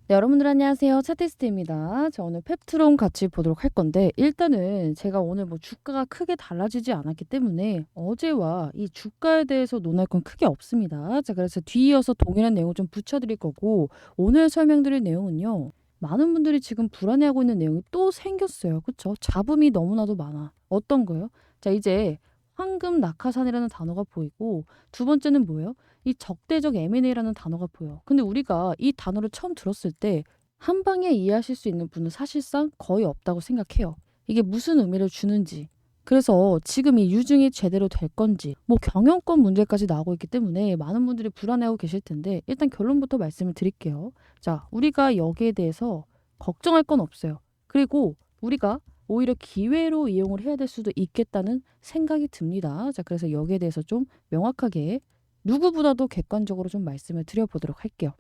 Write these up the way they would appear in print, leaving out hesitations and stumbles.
네, 여러분들 안녕하세요. 차테스트입니다. 자, 오늘 펩트론 같이 보도록 할 건데, 일단은 제가 오늘 뭐 주가가 크게 달라지지 않았기 때문에 어제와 이 주가에 대해서 논할 건 크게 없습니다. 자, 그래서 뒤이어서 동일한 내용을 좀 붙여드릴 거고, 오늘 설명드릴 내용은요. 많은 분들이 지금 불안해하고 있는 내용이 또 생겼어요. 그쵸? 잡음이 너무나도 많아. 어떤 거요? 자, 이제 황금 낙하산이라는 단어가 보이고, 두 번째는 뭐예요? 이 적대적 M&A라는 단어가 보여. 근데 우리가 이 단어를 처음 들었을 때 한 방에 이해하실 수 있는 분은 사실상 거의 없다고 생각해요. 이게 무슨 의미를 주는지. 그래서 지금 이 유증이 제대로 될 건지, 뭐 경영권 문제까지 나오고 있기 때문에 많은 분들이 불안해하고 계실 텐데 일단 결론부터 말씀을 드릴게요. 자, 우리가 여기에 대해서 걱정할 건 없어요. 그리고 우리가 오히려 기회로 이용을 해야 될 수도 있겠다는 생각이 듭니다. 자, 그래서 여기에 대해서 좀 명확하게 누구보다도 객관적으로 좀 말씀을 드려보도록 할게요.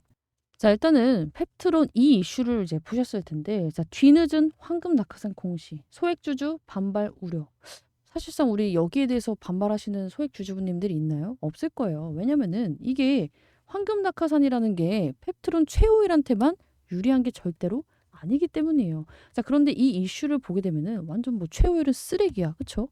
자, 일단은 펩트론 이 이슈를 이제 보셨을 텐데, 자, 뒤늦은 황금 낙하산 공시, 소액주주 반발 우려. 사실상 우리 여기에 대해서 반발하시는 소액주주분님들이 있나요? 없을 거예요. 왜냐면은 이게 황금 낙하산이라는 게 펩트론 최후일한테만 유리한 게 절대로 아니기 때문이에요. 자, 그런데 이 이슈를 보게 되면은 완전 뭐 최후일은 쓰레기야. 그쵸?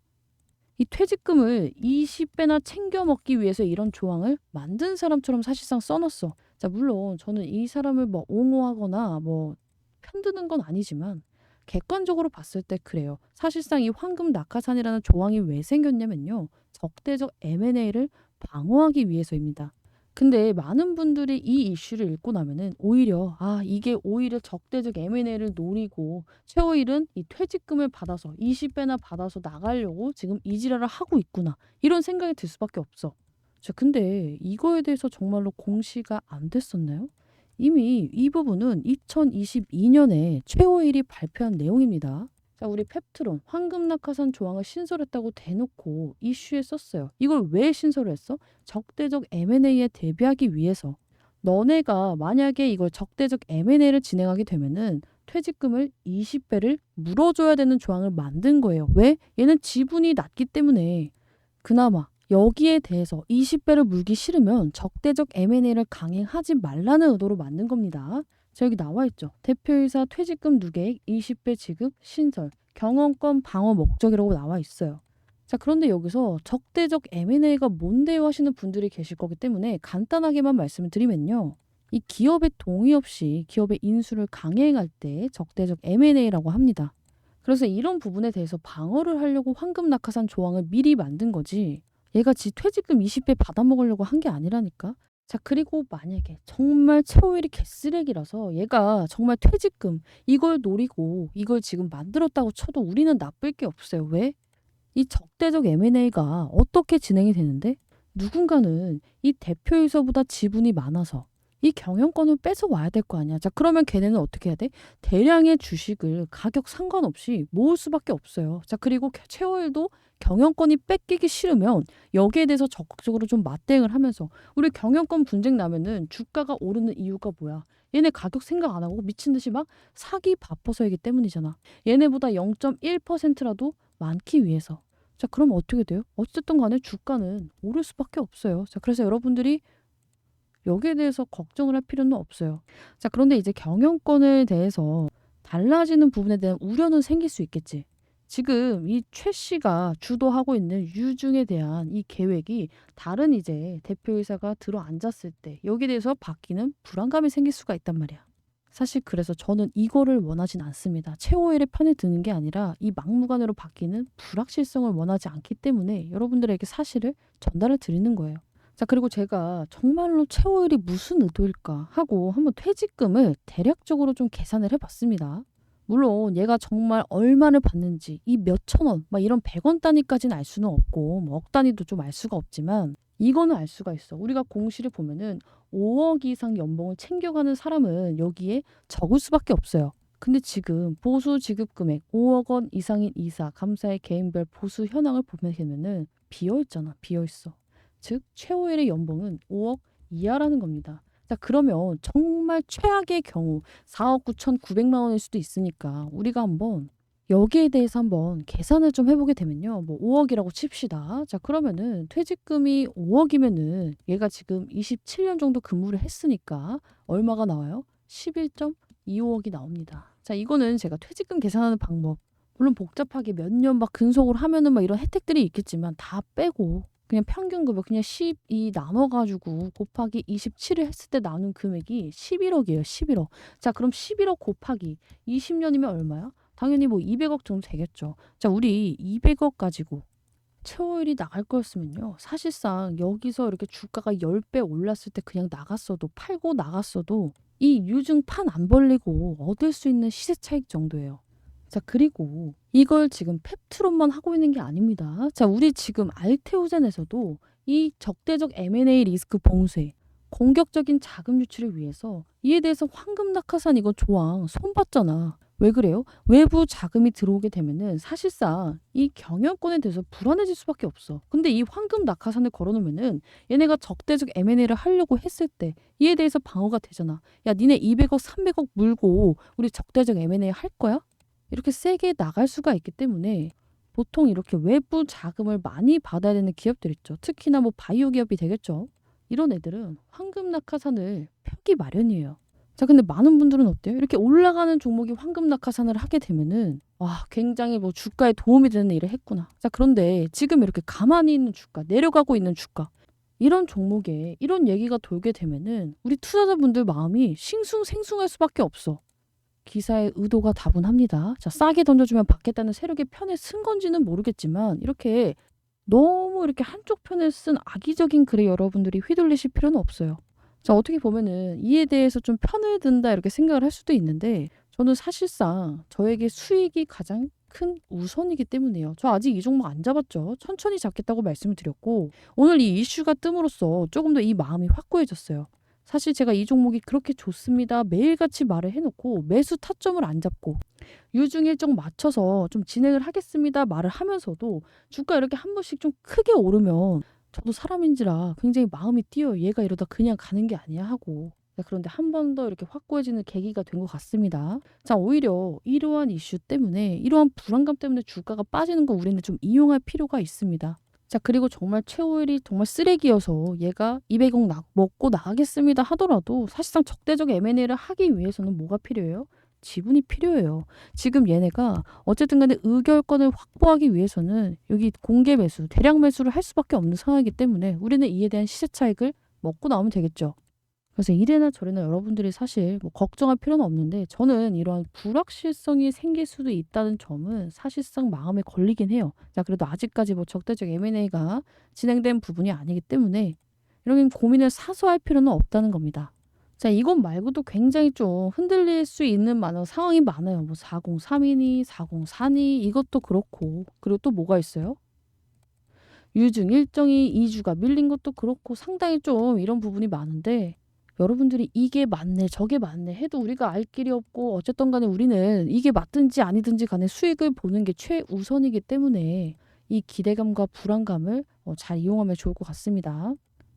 이 퇴직금을 20배나 챙겨 먹기 위해서 이런 조항을 만든 사람처럼 사실상 써놨어. 자, 물론 저는 이 사람을 뭐 옹호하거나 뭐 편드는 건 아니지만 객관적으로 봤을 때 그래요. 사실상 이 황금 낙하산이라는 조항이 왜 생겼냐면요. 적대적 M&A를 방어하기 위해서입니다. 근데 많은 분들이 이 이슈를 읽고 나면은 오히려 이게 오히려 적대적 M&A를 노리고 최호일은 이 퇴직금을 받아서 20배나 받아서 나가려고 지금 이 지랄을 하고 있구나. 이런 생각이 들 수밖에 없어. 자, 근데 이거에 대해서 정말로 공시가 안 됐었나요? 이미 이 부분은 2022년에 최호일이 발표한 내용입니다. 자, 우리 펩트론 황금낙하산 조항을 신설했다고 대놓고 이슈에 썼어요. 이걸 왜 신설을 했어? 적대적 M&A에 대비하기 위해서. 너네가 만약에 이걸 적대적 M&A를 진행하게 되면은 퇴직금을 20배를 물어줘야 되는 조항을 만든 거예요. 왜? 얘는 지분이 낮기 때문에. 그나마 여기에 대해서 20배를 물기 싫으면 적대적 M&A를 강행하지 말라는 의도로 만든 겁니다. 자, 여기 나와 있죠. 대표이사 퇴직금 누계액 20배 지급 신설 경영권 방어 목적이라고 나와 있어요. 자, 그런데 여기서 적대적 M&A가 뭔데요 하시는 분들이 계실 거기 때문에 간단하게만 말씀을 드리면요. 이 기업의 동의 없이 기업의 인수를 강행할 때 적대적 M&A라고 합니다. 그래서 이런 부분에 대해서 방어를 하려고 황금 낙하산 조항을 미리 만든 거지. 얘가 지 퇴직금 20배 받아먹으려고 한 게 아니라니까. 자, 그리고 만약에 정말 최후일이 개쓰레기라서 얘가 정말 퇴직금 이걸 노리고 이걸 지금 만들었다고 쳐도 우리는 나쁠 게 없어요. 왜? 이 적대적 M&A가 어떻게 진행이 되는데 누군가는 이 대표이사보다 지분이 많아서 이 경영권을 뺏어와야 될 거 아니야. 자, 그러면 걔네는 어떻게 해야 돼? 대량의 주식을 가격 상관없이 모을 수밖에 없어요. 자, 그리고 최호일도 경영권이 뺏기기 싫으면 여기에 대해서 적극적으로 좀 맞대응을 하면서 우리 경영권 분쟁 나면은 주가가 오르는 이유가 뭐야? 얘네 가격 생각 안 하고 미친 듯이 막 사기 바빠서이기 때문이잖아. 얘네보다 0.1%라도 많기 위해서. 자, 그러면 어떻게 돼요? 어쨌든 간에 주가는 오를 수밖에 없어요. 자, 그래서 여러분들이 여기에 대해서 걱정을 할 필요는 없어요. 자, 그런데 이제 경영권에 대해서 달라지는 부분에 대한 우려는 생길 수 있겠지. 지금 이 최 씨가 주도하고 있는 유중에 대한 이 계획이 다른 이제 대표이사가 들어 앉았을 때 여기에 대해서 바뀌는 불안감이 생길 수가 있단 말이야. 사실 그래서 저는 이거를 원하진 않습니다. 최호일의 편에 드는 게 아니라 이 막무가내로 바뀌는 불확실성을 원하지 않기 때문에 여러분들에게 사실을 전달을 드리는 거예요. 자, 그리고 제가 정말로 최호일이 무슨 의도일까 하고 한번 퇴직금을 대략적으로 좀 계산을 해봤습니다. 물론 얘가 정말 얼마를 받는지 이 몇천 원, 막 이런 100원 단위까지는 알 수는 없고 뭐 억 단위도 좀 알 수가 없지만 이거는 알 수가 있어. 우리가 공시를 보면은 5억 이상 연봉을 챙겨가는 사람은 여기에 적을 수밖에 없어요. 근데 지금 보수 지급 금액 5억 원 이상인 이사, 감사의 개인별 보수 현황을 보게 되면은 비어 있잖아. 비어 있어. 즉 최호일의 연봉은 5억 이하라는 겁니다. 자, 그러면 정말 최악의 경우 4억 9,900만 원일 수도 있으니까 우리가 한번 여기에 대해서 한번 계산을 좀 해보게 되면요. 뭐 5억이라고 칩시다. 자, 그러면은 퇴직금이 5억이면은 얘가 지금 27년 정도 근무를 했으니까 얼마가 나와요? 2-5억이 나옵니다. 자, 이거는 제가 퇴직금 계산하는 방법, 물론 복잡하게 몇 년 막 근속으로 하면은 막 이런 혜택들이 있겠지만 다 빼고 그냥 평균 급여 그냥 12 나눠 가지고 곱하기 27을 했을 때 나오는 금액이 11억이에요. 11억. 자, 그럼 11억 곱하기 20년이면 얼마야? 당연히 뭐 200억 정도 되겠죠. 자, 우리 200억 가지고 최호일이 나갈 거였으면요. 사실상 여기서 이렇게 주가가 10배 올랐을 때 그냥 나갔어도, 팔고 나갔어도 이 유증 판 안 벌리고 얻을 수 있는 시세 차익 정도예요. 자, 그리고 이걸 지금 펩트론만 하고 있는 게 아닙니다. 자, 우리 지금 알테오젠에서도 이 적대적 M&A 리스크 봉쇄, 공격적인 자금 유출을 위해서 이에 대해서 황금 낙하산 이거 조항 손봤잖아. 왜 그래요? 외부 자금이 들어오게 되면은 사실상 이 경영권에 대해서 불안해질 수밖에 없어. 근데 이 황금 낙하산을 걸어놓으면은 얘네가 적대적 M&A를 하려고 했을 때 이에 대해서 방어가 되잖아. 야, 니네 200억, 300억 물고 우리 적대적 M&A 할 거야? 이렇게 세게 나갈 수가 있기 때문에 보통 이렇게 외부 자금을 많이 받아야 되는 기업들 있죠. 특히나 뭐 바이오 기업이 되겠죠. 이런 애들은 황금 낙하산을 펴기 마련이에요. 자, 근데 많은 분들은 어때요? 이렇게 올라가는 종목이 황금 낙하산을 하게 되면은 와, 굉장히 뭐 주가에 도움이 되는 일을 했구나. 자, 그런데 지금 이렇게 가만히 있는 주가, 내려가고 있는 주가, 이런 종목에 이런 얘기가 돌게 되면은 우리 투자자분들 마음이 싱숭생숭할 수밖에 없어. 기사의 의도가 다분합니다. 자, 싸게 던져주면 받겠다는 세력의 편에 쓴 건지는 모르겠지만 이렇게 너무 이렇게 한쪽 편에 쓴 악의적인 글에 여러분들이 휘둘리실 필요는 없어요. 자, 어떻게 보면은 이에 대해서 좀 편을 든다 이렇게 생각을 할 수도 있는데 저는 사실상 저에게 수익이 가장 큰 우선이기 때문이에요. 저 아직 이 종목 안 잡았죠. 천천히 잡겠다고 말씀을 드렸고 오늘 이 이슈가 뜸으로써 조금 더 이 마음이 확고해졌어요. 사실 제가 이 종목이 그렇게 좋습니다. 매일같이 말을 해놓고 매수 타점을 안 잡고 유중 일정 맞춰서 좀 진행을 하겠습니다. 말을 하면서도 주가 이렇게 한 번씩 좀 크게 오르면 저도 사람인지라 굉장히 마음이 뛰어요. 얘가 이러다 그냥 가는 게 아니야 하고. 자, 그런데 한 번 더 이렇게 확고해지는 계기가 된 것 같습니다. 자, 오히려 이러한 이슈 때문에 이러한 불안감 때문에 주가가 빠지는 거 우리는 좀 이용할 필요가 있습니다. 자, 그리고 정말 최호일이 정말 쓰레기여서 얘가 200억 먹고 나가겠습니다 하더라도 사실상 적대적 M&A를 하기 위해서는 뭐가 필요해요? 지분이 필요해요. 지금 얘네가 어쨌든 간에 의결권을 확보하기 위해서는 여기 공개 매수, 대량 매수를 할 수밖에 없는 상황이기 때문에 우리는 이에 대한 시세 차익을 먹고 나오면 되겠죠. 그래서 이래나 저래나 여러분들이 사실 뭐 걱정할 필요는 없는데 저는 이러한 불확실성이 생길 수도 있다는 점은 사실상 마음에 걸리긴 해요. 자, 그래도 아직까지 뭐 적대적 M&A가 진행된 부분이 아니기 때문에 이런 고민을 사서 할 필요는 없다는 겁니다. 자, 이것 말고도 굉장히 좀 흔들릴 수 있는 상황이 많아요. 뭐 4032니 404니 이것도 그렇고 그리고 또 뭐가 있어요? 유증 일정이 2주가 밀린 것도 그렇고 상당히 좀 이런 부분이 많은데 여러분들이 이게 맞네 저게 맞네 해도 우리가 알 길이 없고 어쨌든 간에 우리는 이게 맞든지 아니든지 간에 수익을 보는 게 최우선이기 때문에 이 기대감과 불안감을 잘 이용하면 좋을 것 같습니다.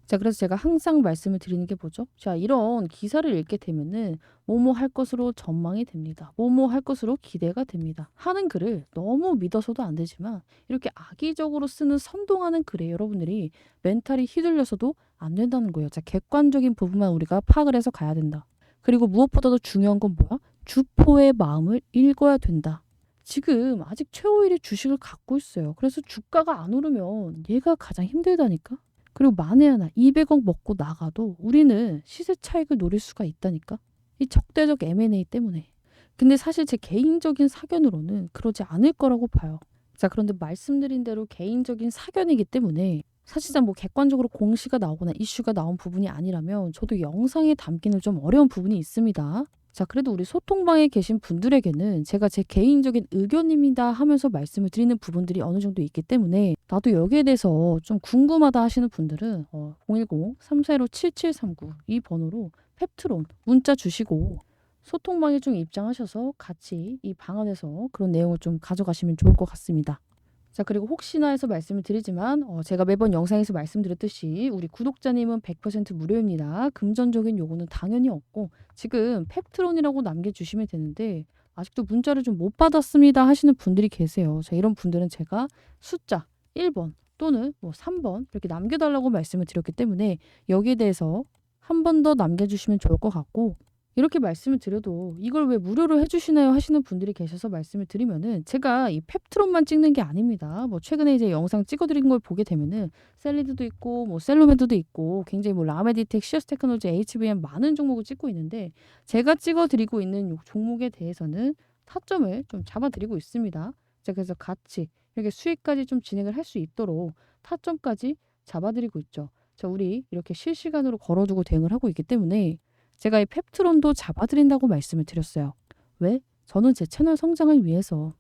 자, 그래서 제가 항상 말씀을 드리는 게 뭐죠? 자, 이런 기사를 읽게 되면은 뭐뭐 할 것으로 전망이 됩니다. 뭐뭐 할 것으로 기대가 됩니다. 하는 글을 너무 믿어서도 안 되지만 이렇게 악의적으로 쓰는 선동하는 글에 여러분들이 멘탈이 휘둘려서도 안 된다는 거예요. 자, 객관적인 부분만 우리가 파악을 해서 가야 된다. 그리고 무엇보다도 중요한 건 뭐야? 주포의 마음을 읽어야 된다. 지금 아직 최호일이 주식을 갖고 있어요. 그래서 주가가 안 오르면 얘가 가장 힘들다니까? 그리고 만에 하나 200억 먹고 나가도 우리는 시세 차익을 노릴 수가 있다니까? 이 적대적 M&A 때문에. 근데 사실 제 개인적인 사견으로는 그러지 않을 거라고 봐요. 자, 그런데 말씀드린 대로 개인적인 사견이기 때문에 사실상 뭐 객관적으로 공시가 나오거나 이슈가 나온 부분이 아니라면 저도 영상에 담기는 좀 어려운 부분이 있습니다. 자, 그래도 우리 소통방에 계신 분들에게는 제가 제 개인적인 의견입니다 하면서 말씀을 드리는 부분들이 어느 정도 있기 때문에 나도 여기에 대해서 좀 궁금하다 하시는 분들은 010-345-7739 이 번호로 펩트론 문자 주시고 소통방에 좀 입장하셔서 같이 이 방 안에서 그런 내용을 좀 가져가시면 좋을 것 같습니다. 자, 그리고 혹시나 해서 말씀을 드리지만 제가 매번 영상에서 말씀드렸듯이 우리 구독자님은 100% 무료입니다. 금전적인 요구는 당연히 없고 지금 펩트론이라고 남겨주시면 되는데 아직도 문자를 좀 못 받았습니다 하시는 분들이 계세요. 자, 이런 분들은 제가 숫자 1번 또는 뭐 3번 이렇게 남겨달라고 말씀을 드렸기 때문에 여기에 대해서 한 번 더 남겨주시면 좋을 것 같고 이렇게 말씀을 드려도 "이걸 왜 무료로 해 주시나요?" 하시는 분들이 계셔서 말씀을 드리면은, 제가 이 펩트론만 찍는 게 아닙니다. 뭐 최근에 이제 영상 찍어 드린 걸 보게 되면은 셀리드도 있고 뭐 셀로메드도 있고 굉장히 뭐 라메디텍, 시어스 테크놀로지, HBM 많은 종목을 찍고 있는데, 제가 찍어 드리고 있는 요 종목에 대해서는 타점을 좀 잡아 드리고 있습니다. 자, 그래서 같이 이렇게 수익까지 좀 진행을 할 수 있도록 타점까지 잡아 드리고 있죠. 자, 우리 이렇게 실시간으로 걸어 두고 대응을 하고 있기 때문에 제가 이 펩트론도 잡아 드린다고 말씀을 드렸어요. 왜? 저는 제 채널 성장을 위해서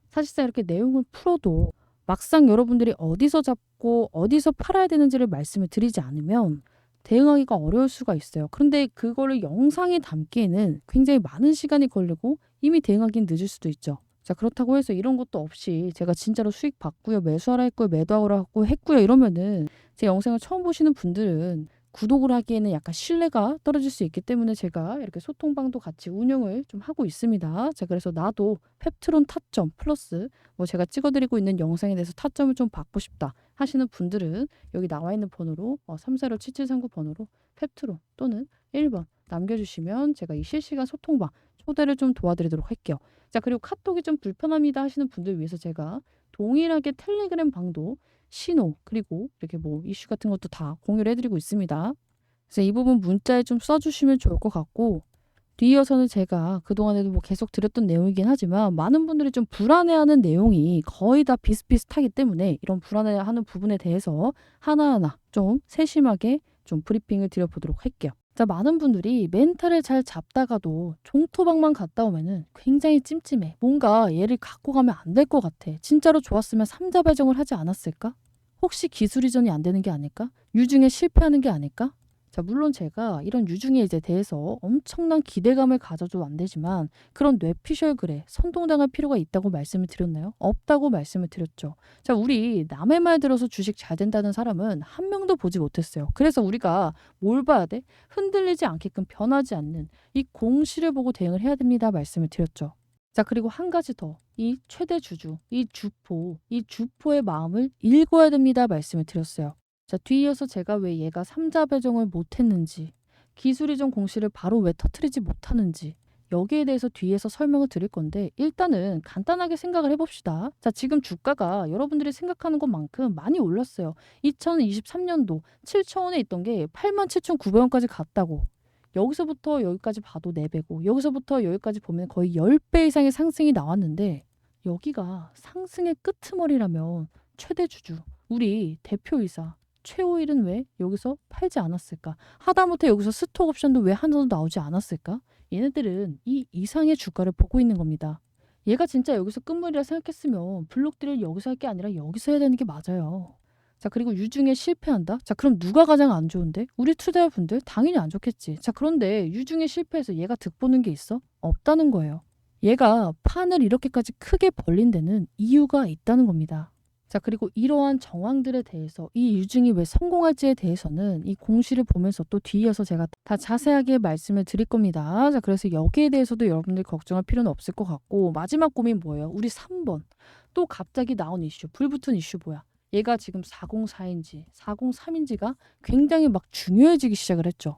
사실상 이렇게 내용을 풀어도 막상 여러분들이 어디서 잡고 어디서 팔아야 되는지를 말씀을 드리지 않으면 대응하기가 어려울 수가 있어요. 그런데 그거를 영상에 담기에는 굉장히 많은 시간이 걸리고 이미 대응하기는 늦을 수도 있죠. 자, 그렇다고 해서 이런 것도 없이 제가 진짜로 수익 받고요, 매수하라 했고요, 매도하라 했고요 이러면은 제 영상을 처음 보시는 분들은 구독을 하기에는 약간 신뢰가 떨어질 수 있기 때문에 제가 이렇게 소통방도 같이 운영을 좀 하고 있습니다. 자, 그래서 나도 펩트론 타점 플러스 뭐 제가 찍어드리고 있는 영상에 대해서 타점을 좀 받고 싶다 하시는 분들은 여기 나와 있는 번호로 3467-7739 번호로 펩트론 또는 1번 남겨주시면 제가 이 실시간 소통방 초대를 좀 도와드리도록 할게요. 자, 그리고 카톡이 좀 불편합니다 하시는 분들 위해서 제가 동일하게 텔레그램 방도 신호 그리고 이렇게 뭐 이슈 같은 것도 다 공유를 해드리고 있습니다. 그래서 이 부분 문자에 좀 써주시면 좋을 것 같고, 뒤이어서는 제가 그동안에도 뭐 계속 드렸던 내용이긴 하지만 많은 분들이 좀 불안해하는 내용이 거의 다 비슷비슷하기 때문에 이런 불안해하는 부분에 대해서 하나하나 좀 세심하게 좀 브리핑을 드려보도록 할게요. 자, 많은 분들이 멘탈을 잘 잡다가도 종토방만 갔다 오면은 굉장히 찜찜해. 뭔가 얘를 갖고 가면 안 될 것 같아. 진짜로 좋았으면 삼자 배정을 하지 않았을까? 혹시 기술 이전이 안 되는 게 아닐까? 유중에 실패하는 게 아닐까? 자, 물론 제가 이런 유중에 이제 대해서 엄청난 기대감을 가져도 안 되지만 그런 뇌피셜 글에 선동당할 필요가 있다고 말씀을 드렸나요? 없다고 말씀을 드렸죠. 자, 우리 남의 말 들어서 주식 잘 된다는 사람은 한 명도 보지 못했어요. 그래서 우리가 뭘 봐야 돼? 흔들리지 않게끔 변하지 않는 이 공시를 보고 대응을 해야 됩니다 말씀을 드렸죠. 자, 그리고 한 가지 더. 이 최대 주주, 이 주포의 마음을 읽어야 됩니다 말씀을 드렸어요. 자, 뒤이어서 제가 왜 얘가 삼자 배정을 못했는지, 기술 이전 공시를 바로 왜 터트리지 못하는지, 여기에 대해서 뒤에서 설명을 드릴 건데, 일단은 간단하게 생각을 해봅시다. 자, 지금 주가가 여러분들이 생각하는 것만큼 많이 올랐어요. 2023년도 7,000원에 있던 게 87,900원까지 갔다고. 여기서부터 여기까지 봐도 4배고 여기서부터 여기까지 보면 거의 10배 이상의 상승이 나왔는데, 여기가 상승의 끄트머리라면 최대 주주, 우리 대표이사 최호일은 왜 여기서 팔지 않았을까? 하다못해 여기서 스톡 옵션도 왜 하나도 나오지 않았을까? 얘네들은 이 이상의 주가를 보고 있는 겁니다. 얘가 진짜 여기서 끝물이라 생각했으면 블록딜을 여기서 할 게 아니라 여기서 해야 되는 게 맞아요. 자, 그리고 유중에 실패한다? 자, 그럼 누가 가장 안 좋은데? 우리 투자자분들 당연히 안 좋겠지. 자, 그런데 유중에 실패해서 얘가 득보는 게 있어? 없다는 거예요. 얘가 판을 이렇게까지 크게 벌린 데는 이유가 있다는 겁니다. 자, 그리고 이러한 정황들에 대해서 이 유중이 왜 성공할지에 대해서는 이 공시를 보면서 또 뒤이어서 제가 다 자세하게 말씀을 드릴 겁니다. 자, 그래서 여기에 대해서도 여러분들이 걱정할 필요는 없을 것 같고, 마지막 고민 뭐예요? 우리 3번. 또 갑자기 나온 이슈, 불붙은 이슈 뭐야? 얘가 지금 404인지 403인지가 굉장히 막 중요해지기 시작을 했죠.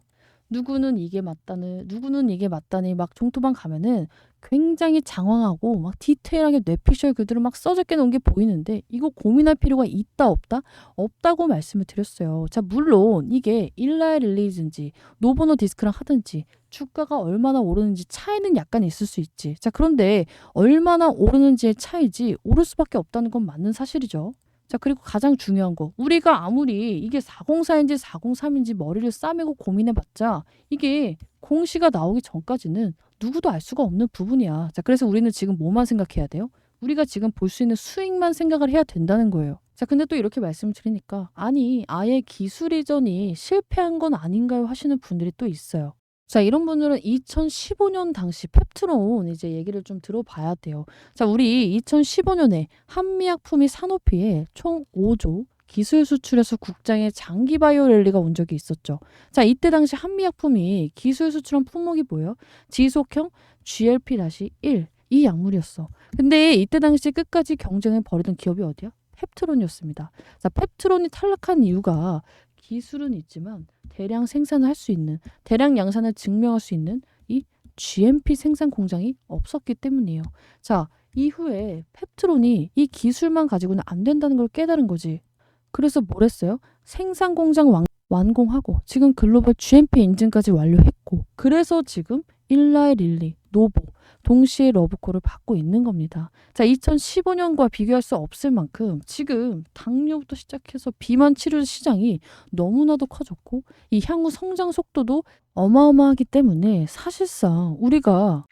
누구는 이게 맞다니 막 종토방 가면은 굉장히 장황하고 막 디테일하게 뇌피셜 그대로 막 써적게 놓은 게 보이는데, 이거 고민할 필요가 있다 없다? 없다고 말씀을 드렸어요. 자, 물론 이게 일라이 릴리즈인지 노보노 디스크랑 하든지 주가가 얼마나 오르는지 차이는 약간 있을 수 있지. 자, 그런데 얼마나 오르는지의 차이지 오를 수밖에 없다는 건 맞는 사실이죠. 자, 그리고 가장 중요한 거. 우리가 아무리 이게 404인지 403인지 머리를 싸매고 고민해봤자 이게 공시가 나오기 전까지는 누구도 알 수가 없는 부분이야. 자, 그래서 우리는 지금 뭐만 생각해야 돼요? 우리가 지금 볼 수 있는 수익만 생각을 해야 된다는 거예요. 자, 근데 또 이렇게 말씀을 드리니까 아니, 아예 기술 이전이 실패한 건 아닌가요? 하시는 분들이 또 있어요. 자, 이런 분들은 2015년 당시 펩트론 이제 얘기를 좀 들어봐야 돼요. 자, 우리 2015년에 한미약품이 산오피에 총 5조 기술 수출에서 국장의 장기 바이오 랠리가 온 적이 있었죠. 자, 이때 당시 한미약품이 기술 수출한 품목이 뭐예요? 지속형 GLP-1 이 약물이었어. 근데 이때 당시 끝까지 경쟁을 벌이던 기업이 어디야? 펩트론이었습니다. 자, 펩트론이 탈락한 이유가 기술은 있지만 대량 생산을 할 수 있는, 대량 양산을 증명할 수 있는 이 GMP 생산 공장이 없었기 때문이에요. 자, 이후에 펩트론이 이 기술만 가지고는 안 된다는 걸 깨달은 거지. 그래서 뭘 했어요? 생산 공장 완공하고 지금 글로벌 GMP 인증까지 완료했고 그래서 지금 일라의 릴리, 노보 동시에 러브콜을 받고 있는 겁니다. 자, 2015년과 비교할 수 없을 만큼 지금 당뇨부터 시작해서 비만 치료 시장이 너무나도 커졌고 이 향후 성장 속도도 어마어마하기 때문에 사실상 우리가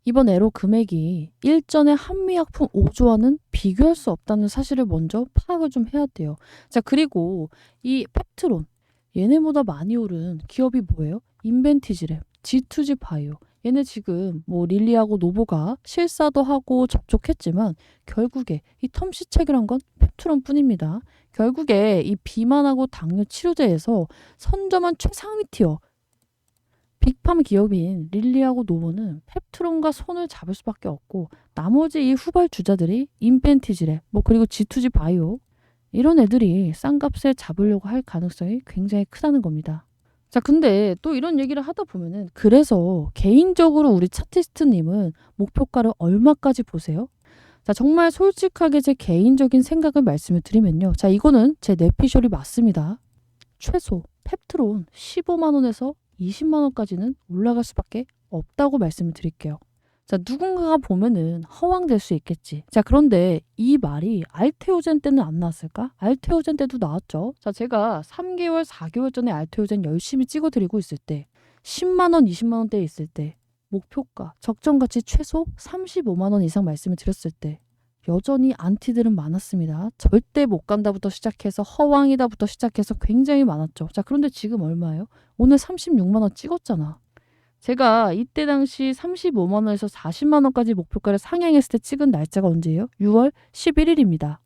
이번 애로 금액이 일전의 한미약품 5조와는 비교할 수 없다는 사실을 먼저 파악을 좀 해야 돼요. 자, 그리고 이 펩트론 얘네보다 많이 오른 기업이 뭐예요? 인벤티지랩, G2G 바이오. 얘네 지금 뭐 릴리하고 노보가 실사도 하고 접촉했지만 결국에 이 텀시책이란 건 펩트론 뿐입니다. 결국에 이 비만하고 당뇨 치료제에서 선점한 최상위 티어 빅팜 기업인 릴리하고 노보는 펩트론과 손을 잡을 수밖에 없고 나머지 이 후발주자들이 인벤티지랩 뭐 그리고 G2G 바이오 이런 애들이 싼 값에 잡으려고 할 가능성이 굉장히 크다는 겁니다. 자, 근데 또 이런 얘기를 하다 보면은 그래서 개인적으로 우리 차티스트님은 목표가를 얼마까지 보세요? 자, 정말 솔직하게 제 개인적인 생각을 말씀을 드리면요. 자, 이거는 제 뇌피셜이 맞습니다. 최소 펩트론 15만 원에서 20만 원까지는 올라갈 수밖에 없다고 말씀을 드릴게요. 자, 누군가가 보면은 허황될 수 있겠지. 자, 그런데 이 말이 알테오젠 때는 안 나왔을까? 알테오젠 때도 나왔죠. 자, 제가 3개월, 4개월 전에 알테오젠 열심히 찍어드리고 있을 때 10만 원, 20만 원대에 있을 때 목표가, 적정가치 최소 35만 원 이상 말씀을 드렸을 때 여전히 안티들은 많았습니다. 절대 못 간다부터 시작해서 허황이다부터 시작해서 굉장히 많았죠. 자, 그런데 지금 얼마예요? 오늘 36만 원 찍었잖아. 제가 이때 당시 35만 원에서 40만 원까지 목표가를 상향했을 때 찍은 날짜가 언제예요? 6월 11일입니다.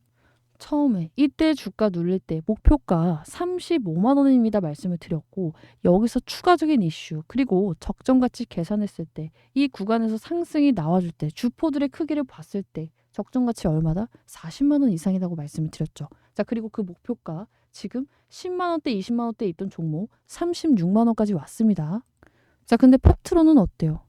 처음에 이때 주가 누릴 때 목표가 35만 원입니다 말씀을 드렸고 여기서 추가적인 이슈 그리고 적정가치 계산했을 때 이 구간에서 상승이 나와줄 때 주포들의 크기를 봤을 때 적정가치 얼마다? 40만 원 이상이라고 말씀을 드렸죠. 자, 그리고 그 목표가 지금 10만 원대, 20만 원대 있던 종목 36만 원까지 왔습니다. 자, 근데 펩트론은 어때요?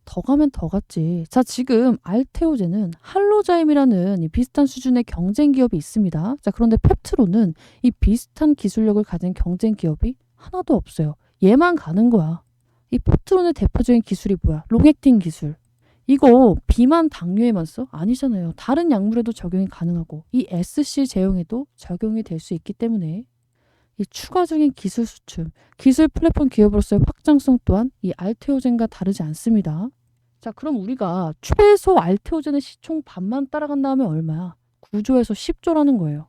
더 가면 더 갔지. 자, 지금 알테오젠은 할로자임이라는 이 비슷한 수준의 경쟁 기업이 있습니다. 자, 그런데 펩트론은 이 비슷한 기술력을 가진 경쟁 기업이 하나도 없어요. 얘만 가는 거야. 이 펩트론의 대표적인 기술이 뭐야? 롱액팅 기술. 이거 비만 당뇨에만 써? 아니잖아요. 다른 약물에도 적용이 가능하고 이 SC 제형에도 적용이 될 수 있기 때문에 이 추가적인 기술 수출, 기술 플랫폼 기업으로서의 확장성 또한 이 알테오젠과 다르지 않습니다. 자, 그럼 우리가 최소 알테오젠의 시총 반만 따라간다 하면 얼마야? 9조에서 10조라는 거예요.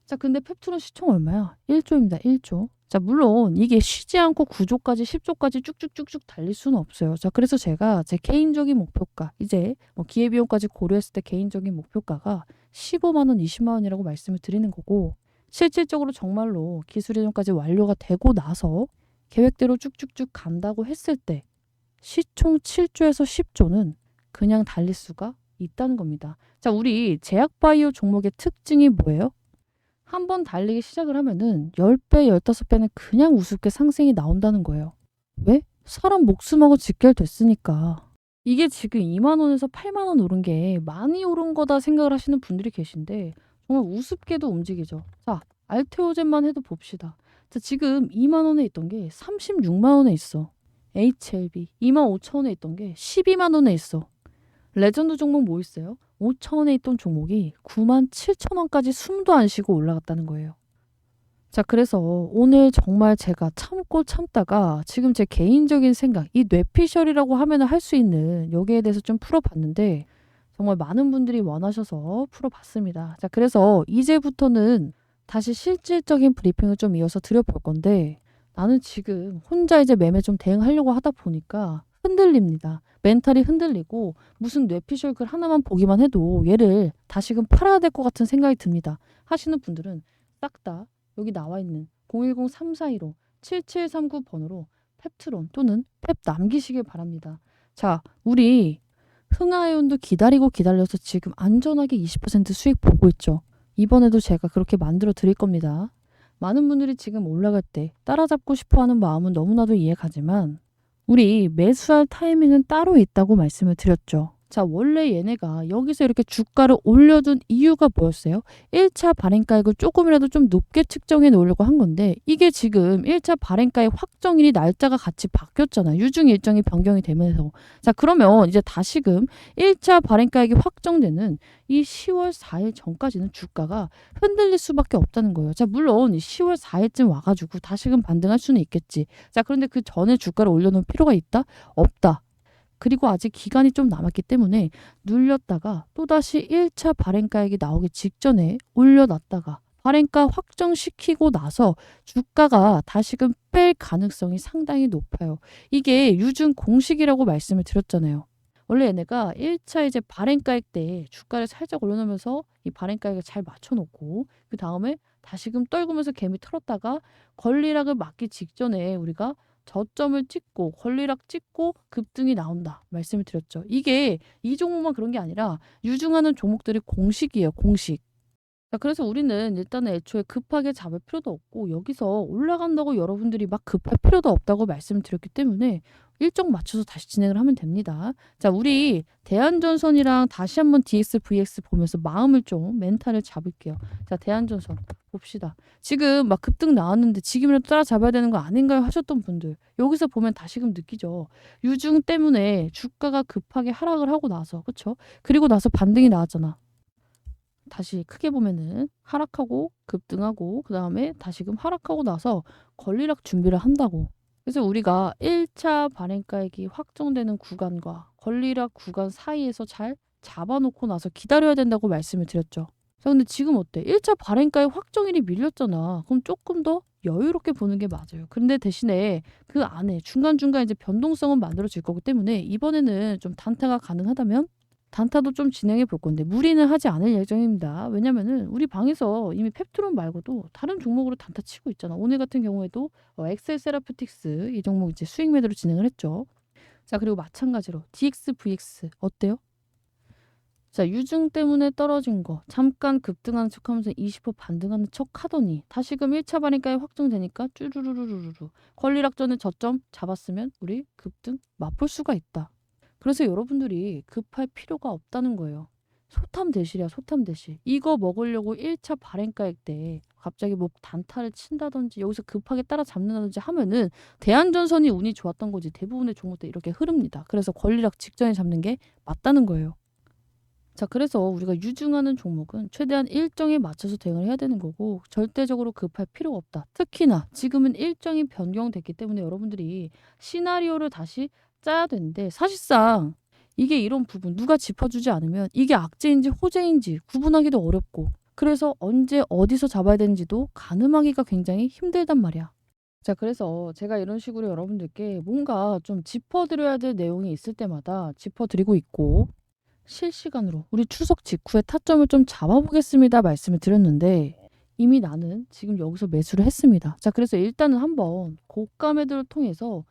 자, 근데 펩트론 시총 얼마야? 1조입니다. 1조. 자, 물론 이게 쉬지 않고 9조까지 10조까지 쭉쭉쭉쭉 달릴 수는 없어요. 자, 그래서 제가 제 개인적인 목표가 이제 뭐 기회비용까지 고려했을 때 개인적인 목표가가 15만 원, 20만 원이라고 말씀을 드리는 거고 실질적으로 정말로 기술 이전까지 완료가 되고 나서 계획대로 쭉쭉쭉 간다고 했을 때 시총 7조에서 10조는 그냥 달릴 수가 있다는 겁니다. 자, 우리 제약바이오 종목의 특징이 뭐예요? 한번 달리기 시작을 하면은 10배, 15배는 그냥 우습게 상승이 나온다는 거예요. 왜? 사람 목숨하고 직결됐으니까. 이게 지금 2만 원에서 8만 원 오른 게 많이 오른 거다 생각을 하시는 분들이 계신데 정말 우습게도 움직이죠. 자, 알테오젠만 해도 봅시다. 자, 지금 2만 원에 있던 게 36만 원에 있어. HLB 2만 5천 원에 있던 게 12만 원에 있어. 레전드 종목 뭐 있어요? 5천 원에 있던 종목이 9만 7천 원까지 숨도 안 쉬고 올라갔다는 거예요. 자, 그래서 오늘 정말 제가 참고 참다가 지금 제 개인적인 생각, 이 뇌피셜이라고 하면 할 수 있는 여기에 대해서 좀 풀어봤는데 정말 많은 분들이 원하셔서 풀어봤습니다. 자, 그래서 이제부터는 다시 실질적인 브리핑을 좀 이어서 드려볼 건데 나는 지금 혼자 이제 매매 좀 대응하려고 하다 보니까 흔들립니다. 멘탈이 흔들리고 무슨 뇌피셜 글 하나만 보기만 해도 얘를 다시금 팔아야 될 것 같은 생각이 듭니다. 하시는 분들은 싹 다 여기 나와 있는 010-3415-7739 번호로 펩트론 또는 펩 남기시길 바랍니다. 자, 우리 흥하이온도 기다리고 기다려서 지금 안전하게 20% 수익 보고 있죠. 이번에도 제가 그렇게 만들어 드릴 겁니다. 많은 분들이 지금 올라갈 때 따라잡고 싶어하는 마음은 너무나도 이해가지만 우리 매수할 타이밍은 따로 있다고 말씀을 드렸죠. 자, 원래 얘네가 여기서 이렇게 주가를 올려둔 이유가 뭐였어요? 1차 발행가액을 조금이라도 좀 높게 측정해 놓으려고 한 건데 이게 지금 1차 발행가액 확정일이 날짜가 같이 바뀌었잖아. 유증 일정이 변경이 되면서. 자, 그러면 이제 다시금 1차 발행가액이 확정되는 이 10월 4일 전까지는 주가가 흔들릴 수밖에 없다는 거예요. 자, 물론 10월 4일쯤 와가지고 다시금 반등할 수는 있겠지. 자, 그런데 그 전에 주가를 올려놓을 필요가 있다? 없다. 그리고 아직 기간이 좀 남았기 때문에 눌렸다가 또다시 1차 발행가액이 나오기 직전에 올려놨다가 발행가 확정시키고 나서 주가가 다시금 뺄 가능성이 상당히 높아요. 이게 유증 공식이라고 말씀을 드렸잖아요. 원래 얘네가 1차 이제 발행가액 때 주가를 살짝 올려놓으면서 이 발행가액을 잘 맞춰놓고 그 다음에 다시금 떨구면서 개미 털었다가 권리락을 맞기 직전에 우리가 저점을 찍고 권리락 찍고 급등이 나온다 말씀을 드렸죠. 이게 이 종목만 그런 게 아니라 유증하는 종목들의 공식이에요. 공식. 자, 그래서 우리는 일단은 애초에 급하게 잡을 필요도 없고 여기서 올라간다고 여러분들이 막 급할 필요도 없다고 말씀을 드렸기 때문에 일정 맞춰서 다시 진행을 하면 됩니다. 자, 우리 대한전선이랑 다시 한번 DX, VX 보면서 마음을 좀 멘탈을 잡을게요. 자, 대한전선 봅시다. 지금 막 급등 나왔는데 지금이라도 따라잡아야 되는 거 아닌가요? 하셨던 분들 여기서 보면 다시금 느끼죠. 유증 때문에 주가가 급하게 하락을 하고 나서 그쵸? 그리고 나서 반등이 나왔잖아. 다시 크게 보면은 하락하고 급등하고 그다음에 다시금 하락하고 나서 권리락 준비를 한다고. 그래서 우리가 1차 발행가액이 확정되는 구간과 권리락 구간 사이에서 잘 잡아놓고 나서 기다려야 된다고 말씀을 드렸죠. 자, 근데 지금 어때? 1차 발행가액 확정일이 밀렸잖아. 그럼 조금 더 여유롭게 보는 게 맞아요. 근데 대신에 그 안에 중간중간 이제 변동성은 만들어질 거기 때문에 이번에는 좀 단타가 가능하다면 단타도 좀 진행해 볼 건데 무리는 하지 않을 예정입니다. 왜냐면은 우리 방에서 이미 펩트론 말고도 다른 종목으로 단타 치고 있잖아. 오늘 같은 경우에도 엑셀 세라피틱스 이 종목 이제 수익 매도로 진행을 했죠. 자, 그리고 마찬가지로 DX, VX 어때요? 자, 유증 때문에 떨어진 거 잠깐 급등하는 척하면서 20% 반등하는 척 하더니 다시금 1차 반인가에 확정되니까 쭈루루루루루 권리락 전에 저점 잡았으면 우리 급등 맛볼 수가 있다. 그래서 여러분들이 급할 필요가 없다는 거예요. 소탐대실이야, 소탐대실. 이거 먹으려고 1차 발행가액 때 갑자기 뭐 단타를 친다든지 여기서 급하게 따라잡는다든지 하면은 대한전선이 운이 좋았던 거지. 대부분의 종목들 이렇게 흐릅니다. 그래서 권리락 직전에 잡는 게 맞다는 거예요. 자, 그래서 우리가 유증하는 종목은 최대한 일정에 맞춰서 대응을 해야 되는 거고 절대적으로 급할 필요가 없다. 특히나 지금은 일정이 변경됐기 때문에 여러분들이 시나리오를 다시 짜야 되는데 사실상 이게 이런 부분 누가 짚어주지 않으면 이게 악재인지 호재인지 구분하기도 어렵고 그래서 언제 어디서 잡아야 되는지도 가늠하기가 굉장히 힘들단 말이야. 자, 그래서 제가 이런 식으로 여러분들께 뭔가 좀 짚어드려야 될 내용이 있을 때마다 짚어드리고 있고 실시간으로 우리 추석 직후에 타점을 좀 잡아보겠습니다 말씀을 드렸는데 이미 나는 지금 여기서 매수를 했습니다. 자, 그래서 일단은 한번 고가 매도를 통해서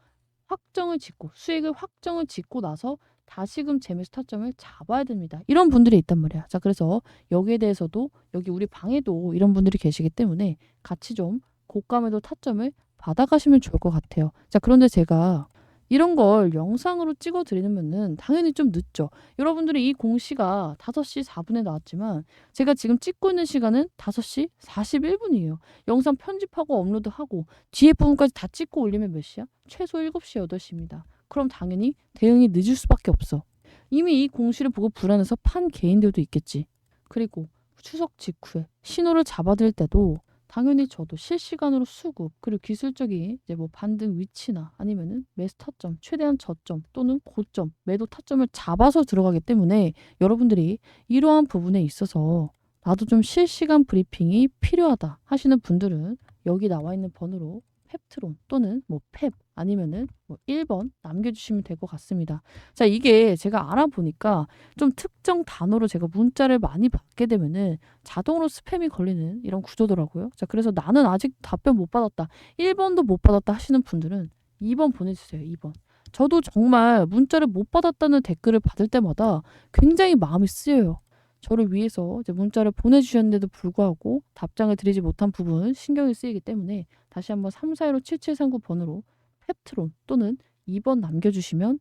확정을 짓고 수익을 확정을 짓고 나서 다시금 재매수 타점을 잡아야 됩니다. 이런 분들이 있단 말이야. 자, 그래서 여기에 대해서도 여기 우리 방에도 이런 분들이 계시기 때문에 같이 좀 고가 매도 타점을 받아가시면 좋을 것 같아요. 자, 그런데 제가 이런 걸 영상으로 찍어 드리면은 당연히 좀 늦죠. 여러분들이 이 공시가 5시 4분에 나왔지만 제가 지금 찍고 있는 시간은 5시 41분이에요. 영상 편집하고 업로드하고 뒤에 부분까지 다 찍고 올리면 몇 시야? 최소 7시 8시입니다. 그럼 당연히 대응이 늦을 수밖에 없어. 이미 이 공시를 보고 불안해서 판 개인들도 있겠지. 그리고 추석 직후에 신호를 잡아드릴 때도 당연히 저도 실시간으로 수급 그리고 기술적인 이제 뭐 반등 위치나 아니면은 매수 타점, 최대한 저점 또는 고점, 매도 타점을 잡아서 들어가기 때문에 여러분들이 이러한 부분에 있어서 나도 좀 실시간 브리핑이 필요하다 하시는 분들은 여기 나와 있는 번호로 펩트론 또는 뭐 펩 아니면은 뭐 1번 남겨주시면 될 것 같습니다. 자, 이게 제가 알아보니까 좀 특정 단어로 제가 문자를 많이 받게 되면은 자동으로 스팸이 걸리는 이런 구조더라고요. 자, 그래서 나는 아직 답변 못 받았다. 1번도 못 받았다 하시는 분들은 2번 보내주세요. 2번. 저도 정말 문자를 못 받았다는 댓글을 받을 때마다 굉장히 마음이 쓰여요. 저를 위해서 이제 문자를 보내주셨는데도 불구하고 답장을 드리지 못한 부분 신경이 쓰이기 때문에 다시 한번 341-5739번으로 펩트론 또는 2번 남겨주시면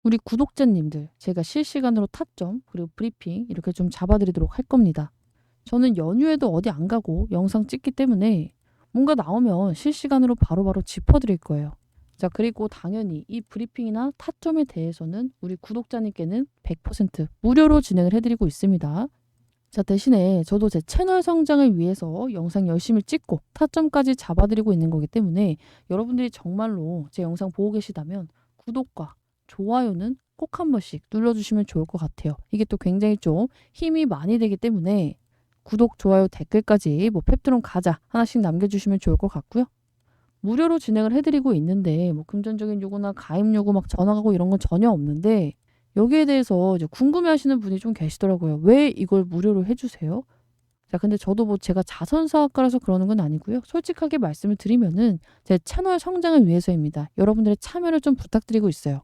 우리 구독자님들 제가 실시간으로 타점 그리고 브리핑 이렇게 좀 잡아드리도록 할 겁니다. 저는 연휴에도 어디 안 가고 영상 찍기 때문에 뭔가 나오면 실시간으로 바로바로 짚어드릴 거예요. 자, 그리고 당연히 이 브리핑이나 타점에 대해서는 우리 구독자님께는 100% 무료로 진행을 해드리고 있습니다. 자, 대신에 저도 제 채널 성장을 위해서 영상 열심히 찍고 타점까지 잡아드리고 있는 거기 때문에 여러분들이 정말로 제 영상 보고 계시다면 구독과 좋아요는 꼭 한 번씩 눌러주시면 좋을 것 같아요. 이게 또 굉장히 좀 힘이 많이 되기 때문에 구독, 좋아요, 댓글까지 뭐 펩트론 가자 하나씩 남겨주시면 좋을 것 같고요. 무료로 진행을 해드리고 있는데 뭐 금전적인 요구나 가입 요구 막 전화가고 이런 건 전혀 없는데 여기에 대해서 이제 궁금해하시는 분이 좀 계시더라고요. 왜 이걸 무료로 해주세요? 자, 근데 저도 뭐 제가 자선사업가라서 그러는 건 아니고요. 솔직하게 말씀을 드리면은 제 채널 성장을 위해서입니다. 여러분들의 참여를 좀 부탁드리고 있어요.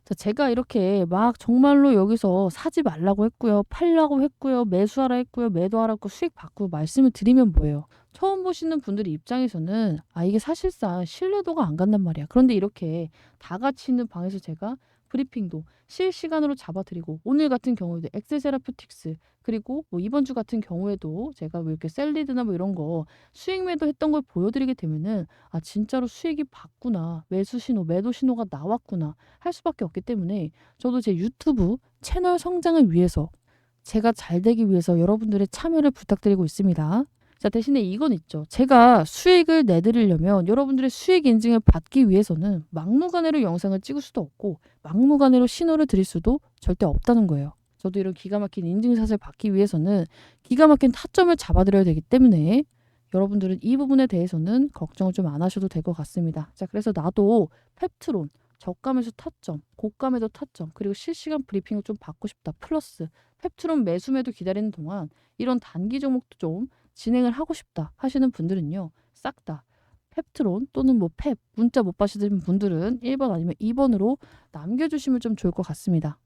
자, 제가 이렇게 막 정말로 여기서 사지 말라고 했고요. 팔라고 했고요. 매수하라 했고요. 매도하라고 수익 받고 말씀을 드리면 뭐예요? 처음 보시는 분들의 입장에서는 아, 이게 사실상 신뢰도가 안 간단 말이야. 그런데 이렇게 다 같이 있는 방에서 제가 브리핑도 실시간으로 잡아드리고 오늘 같은 경우에도 엑셀세라퓨틱스 그리고 뭐 이번 주 같은 경우에도 제가 뭐 이렇게 셀리드나 뭐 이런 거 수익 매도 했던 걸 보여드리게 되면은 아, 진짜로 수익이 봤구나. 매수 신호, 매도 신호가 나왔구나. 할 수밖에 없기 때문에 저도 제 유튜브 채널 성장을 위해서 제가 잘 되기 위해서 여러분들의 참여를 부탁드리고 있습니다. 자, 대신에 이건 있죠. 제가 수익을 내드리려면 여러분들의 수익 인증을 받기 위해서는 막무가내로 영상을 찍을 수도 없고 막무가내로 신호를 드릴 수도 절대 없다는 거예요. 저도 이런 기가 막힌 인증샷을 받기 위해서는 기가 막힌 타점을 잡아드려야 되기 때문에 여러분들은 이 부분에 대해서는 걱정을 좀 안 하셔도 될 것 같습니다. 자, 그래서 나도 펩트론 저감에서 타점, 고감에도 타점, 그리고 실시간 브리핑을 좀 받고 싶다. 플러스 펩트론 매수매도 기다리는 동안 이런 단기 종목도 좀 진행을 하고 싶다 하시는 분들은요. 싹 다 펩트론 또는 뭐 펩 문자 못 받으시는 분들은 1번 아니면 2번으로 남겨주시면 좀 좋을 것 같습니다.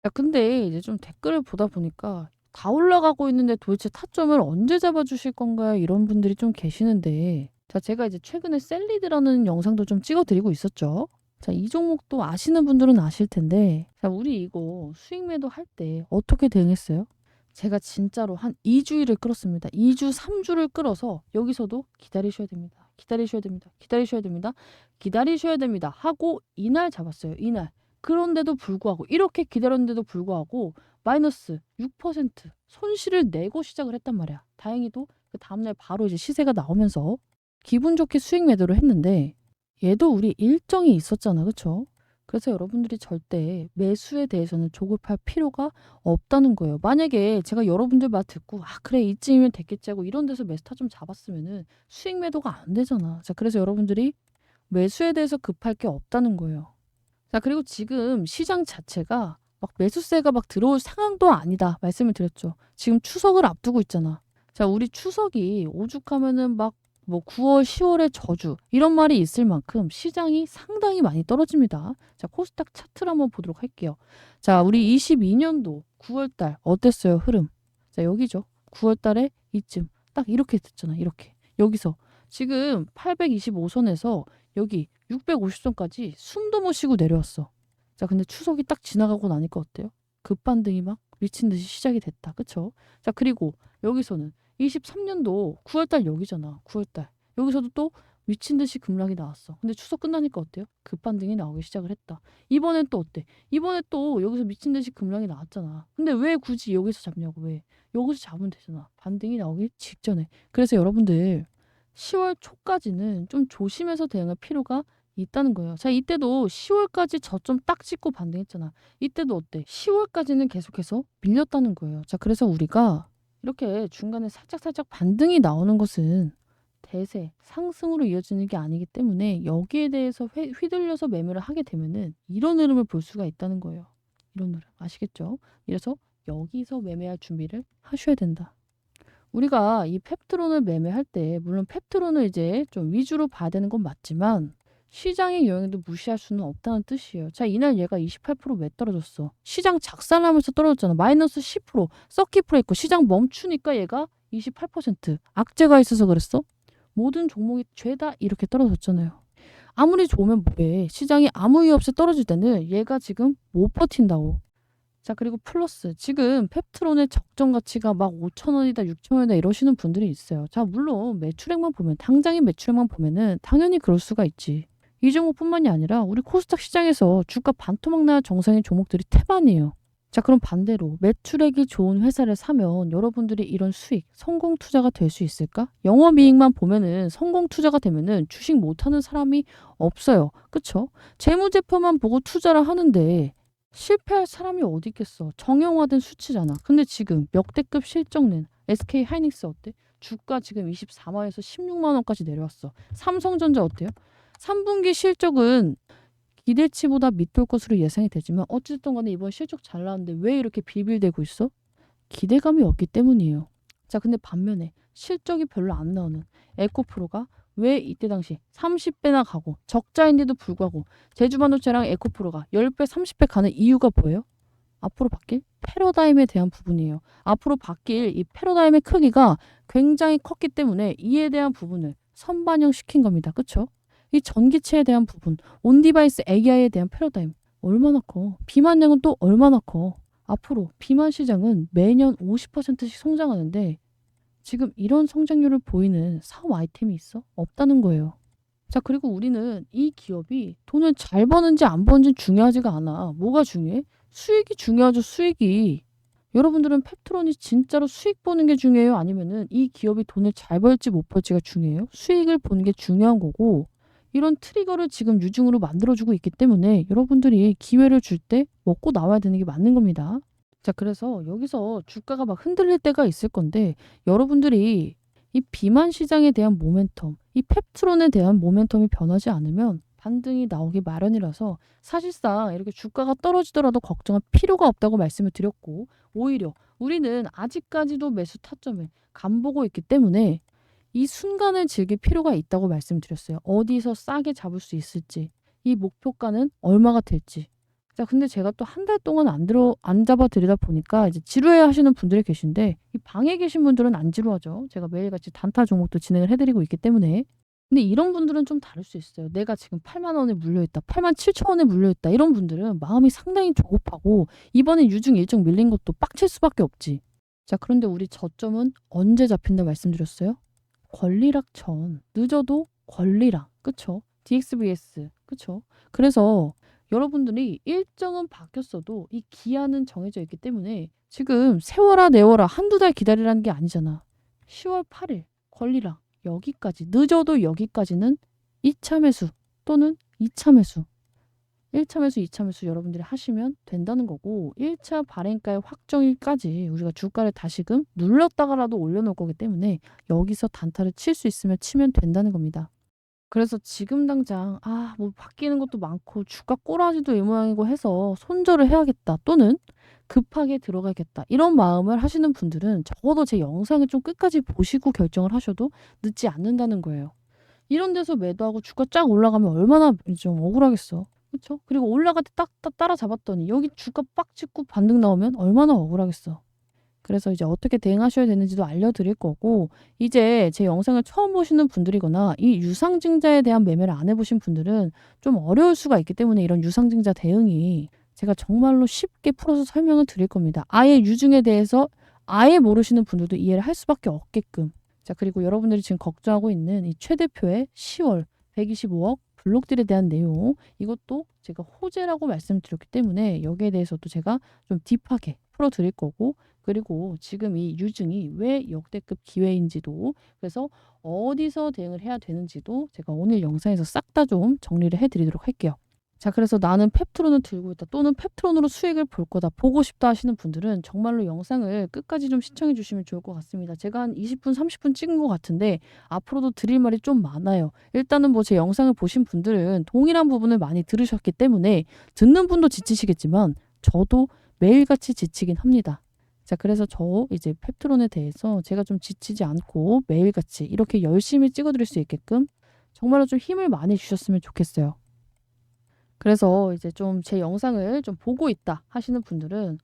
야, 근데 이제 좀 댓글을 보다 보니까 다 올라가고 있는데 도대체 타점을 언제 잡아주실 건가요? 이런 분들이 좀 계시는데 자, 제가 이제 최근에 셀리드라는 영상도 좀 찍어드리고 있었죠. 자, 이 종목도 아시는 분들은 아실 텐데 자, 우리 이거 수익 매도 할 때 어떻게 대응했어요? 제가 진짜로 한 2주일을 끌었습니다. 2주, 3주를 끌어서 여기서도 기다리셔야 됩니다. 기다리셔야 됩니다. 기다리셔야 됩니다. 기다리셔야 됩니다. 하고 이날 잡았어요. 이날. 그런데도 불구하고 이렇게 기다렸는데도 불구하고 마이너스 6% 손실을 내고 시작을 했단 말이야. 다행히도 그 다음날 바로 이제 시세가 나오면서 기분 좋게 수익 매도를 했는데 얘도 우리 일정이 있었잖아. 그쵸? 그래서 여러분들이 절대 매수에 대해서는 조급할 필요가 없다는 거예요. 만약에 제가 여러분들 말 듣고 아, 그래 이쯤이면 됐겠지 하고 이런 데서 매수 타점 잡았으면은 수익 매도가 안 되잖아. 자, 그래서 여러분들이 매수에 대해서 급할 게 없다는 거예요. 자, 그리고 지금 시장 자체가 막 매수세가 막 들어올 상황도 아니다 말씀을 드렸죠. 지금 추석을 앞두고 있잖아. 자, 우리 추석이 오죽하면은 막 뭐 9월, 10월의 저주 이런 말이 있을 만큼 시장이 상당히 많이 떨어집니다. 자, 코스닥 차트를 한번 보도록 할게요. 자, 우리 22년도 9월 달 어땠어요? 흐름. 자, 여기죠. 9월 달에 이쯤 딱 이렇게 됐잖아. 이렇게. 여기서 지금 825선에서 여기 650선까지 숨도 못 쉬고 내려왔어. 자, 근데 추석이 딱 지나가고 나니까 어때요? 급반등이 막 미친 듯이 시작이 됐다. 그쵸? 자, 그리고 여기서는 23년도 9월달 여기잖아. 9월달. 여기서도 또 미친 듯이 급락이 나왔어. 근데 추석 끝나니까 어때요? 급반등이 나오기 시작을 했다. 이번엔 또 어때? 이번에 또 여기서 미친 듯이 급락이 나왔잖아. 근데 왜 굳이 여기서 잡냐고. 왜? 여기서 잡으면 되잖아. 반등이 나오기 직전에. 그래서 여러분들 10월 초까지는 좀 조심해서 대응할 필요가 있다는 거예요. 자, 이때도 10월까지 저점 딱 찍고 반등했잖아. 이때도 어때? 10월까지는 계속해서 밀렸다는 거예요. 자, 그래서 우리가 이렇게 중간에 살짝살짝 반등이 나오는 것은 대세, 상승으로 이어지는 게 아니기 때문에 여기에 대해서 휘둘려서 매매를 하게 되면은 이런 흐름을 볼 수가 있다는 거예요. 이런 흐름. 아시겠죠? 이래서 여기서 매매할 준비를 하셔야 된다. 우리가 이 펩트론을 매매할 때 물론 펩트론을 이제 좀 위주로 봐야 되는 건 맞지만 시장의 영향도 무시할 수는 없다는 뜻이에요. 자, 이날 얘가 28%왜 떨어졌어? 시장 작살나면서 떨어졌잖아. 마이너스 10%, 서킷 브레이커. 시장 멈추니까 얘가 28%. 악재가 있어서 그랬어? 모든 종목이 죄다 이렇게 떨어졌잖아요. 아무리 좋으면 뭐해. 시장이 아무 이유 없이 떨어질 때는 얘가 지금 못 버틴다고. 자, 그리고 플러스 지금 펩트론의 적정 가치가 막 5,000원이다 6,000원이다 이러시는 분들이 있어요. 자, 물론 매출액만 보면 당장의 매출액만 보면은 당연히 그럴 수가 있지. 이 종목뿐만이 아니라 우리 코스닥 시장에서 주가 반토막 나야 정상인 종목들이 태반이에요. 자, 그럼 반대로 매출액이 좋은 회사를 사면 여러분들이 이런 수익, 성공 투자가 될 수 있을까? 영업이익만 보면은 성공 투자가 되면은 주식 못하는 사람이 없어요. 그쵸? 재무제표만 보고 투자를 하는데 실패할 사람이 어디 있겠어. 정형화된 수치잖아. 근데 지금 역대급 실적 낸 SK 하이닉스 어때? 주가 지금 24만원에서 16만 원까지 내려왔어. 삼성전자 어때요? 3분기 실적은 기대치보다 밑돌 것으로 예상이 되지만 어쨌든 간에 이번 실적 잘 나왔는데 왜 이렇게 비빌대고 있어? 기대감이 없기 때문이에요. 자, 근데 반면에 실적이 별로 안 나오는 에코프로가 왜 이때 당시 30배나 가고 적자인데도 불구하고 제주반도체랑 에코프로가 10배, 30배 가는 이유가 뭐예요? 앞으로 바뀔 패러다임에 대한 부분이에요. 앞으로 바뀔 이 패러다임의 크기가 굉장히 컸기 때문에 이에 대한 부분을 선반영시킨 겁니다. 그쵸? 이 전기체에 대한 부분, 온디바이스 AI에 대한 패러다임 얼마나 커? 비만량은 또 얼마나 커? 앞으로 비만 시장은 매년 50%씩 성장하는데 지금 이런 성장률을 보이는 사업 아이템이 있어? 없다는 거예요. 자, 그리고 우리는 이 기업이 돈을 잘 버는지 안 버는지 중요하지가 않아. 뭐가 중요해? 수익이 중요하죠, 수익이. 여러분들은 펩트론이 진짜로 수익 보는 게 중요해요? 아니면은 이 기업이 돈을 잘 벌지 못 벌지가 중요해요? 수익을 보는 게 중요한 거고 이런 트리거를 지금 유증으로 만들어주고 있기 때문에 여러분들이 기회를 줄 때 먹고 나와야 되는 게 맞는 겁니다. 자, 그래서 여기서 주가가 막 흔들릴 때가 있을 건데 여러분들이 이 비만 시장에 대한 모멘텀, 이 펩트론에 대한 모멘텀이 변하지 않으면 반등이 나오기 마련이라서 사실상 이렇게 주가가 떨어지더라도 걱정할 필요가 없다고 말씀을 드렸고 오히려 우리는 아직까지도 매수 타점에 간보고 있기 때문에 이 순간을 즐길 필요가 있다고 말씀드렸어요. 어디서 싸게 잡을 수 있을지, 이 목표가는 얼마가 될지. 자, 근데 제가 또 한 달 동안 안 잡아 드리다 보니까 이제 지루해 하시는 분들이 계신데 이 방에 계신 분들은 안 지루하죠. 제가 매일같이 단타 종목도 진행을 해드리고 있기 때문에. 근데 이런 분들은 좀 다를 수 있어요. 내가 지금 8만 원에 물려있다, 8만 7천 원에 물려있다 이런 분들은 마음이 상당히 조급하고 이번에 유증 일정 밀린 것도 빡칠 수밖에 없지. 자, 그런데 우리 저점은 언제 잡힌다 말씀드렸어요? 권리락천. 늦어도 권리락. 그쵸? DXVS. 그쵸? 그래서 여러분들이 일정은 바뀌었어도 이 기한은 정해져 있기 때문에 지금 세워라 내워라 한두 달 기다리라는 게 아니잖아. 10월 8일 권리락 여기까지 늦어도 여기까지는 2차 매수 또는 2차 매수 1차 매수 2차 매수 여러분들이 하시면 된다는 거고 1차 발행가의 확정일까지 우리가 주가를 다시금 눌렀다가라도 올려놓을 거기 때문에 여기서 단타를 칠 수 있으면 치면 된다는 겁니다. 그래서 지금 당장 뭐 바뀌는 것도 많고 주가 꼬라지도 이 모양이고 해서 손절을 해야겠다 또는 급하게 들어가겠다 이런 마음을 하시는 분들은 적어도 제 영상을 좀 끝까지 보시고 결정을 하셔도 늦지 않는다는 거예요. 이런 데서 매도하고 주가 쫙 올라가면 얼마나 좀 억울하겠어. 그쵸? 그리고 올라갈 때 딱 따라잡았더니 여기 주가 빡 찍고 반등 나오면 얼마나 억울하겠어. 그래서 이제 어떻게 대응하셔야 되는지도 알려드릴 거고 이제 제 영상을 처음 보시는 분들이거나 이 유상증자에 대한 매매를 안 해보신 분들은 좀 어려울 수가 있기 때문에 이런 유상증자 대응이 제가 정말로 쉽게 풀어서 설명을 드릴 겁니다. 아예 유증에 대해서 아예 모르시는 분들도 이해를 할 수밖에 없게끔. 자, 그리고 여러분들이 지금 걱정하고 있는 이 최대표의 10월 125억 블록들에 대한 내용 이것도 제가 호재라고 말씀드렸기 때문에 여기에 대해서도 제가 좀 딥하게 풀어드릴 거고 그리고 지금 이 유증이 왜 역대급 기회인지도 그래서 어디서 대응을 해야 되는지도 제가 오늘 영상에서 싹 다 좀 정리를 해드리도록 할게요. 자, 그래서 나는 펩트론을 들고 있다 또는 펩트론으로 수익을 볼 거다 보고 싶다 하시는 분들은 정말로 영상을 끝까지 좀 시청해 주시면 좋을 것 같습니다. 제가 한 20분 30분 찍은 것 같은데 앞으로도 드릴 말이 좀 많아요. 일단은 뭐 제 영상을 보신 분들은 동일한 부분을 많이 들으셨기 때문에 듣는 분도 지치시겠지만 저도 매일같이 지치긴 합니다. 자, 그래서 저 이제 펩트론에 대해서 제가 좀 지치지 않고 매일같이 이렇게 열심히 찍어드릴 수 있게끔 정말로 좀 힘을 많이 주셨으면 좋겠어요. 그래서 이제 좀 제 영상을 좀 보고 있다 하시는 분들은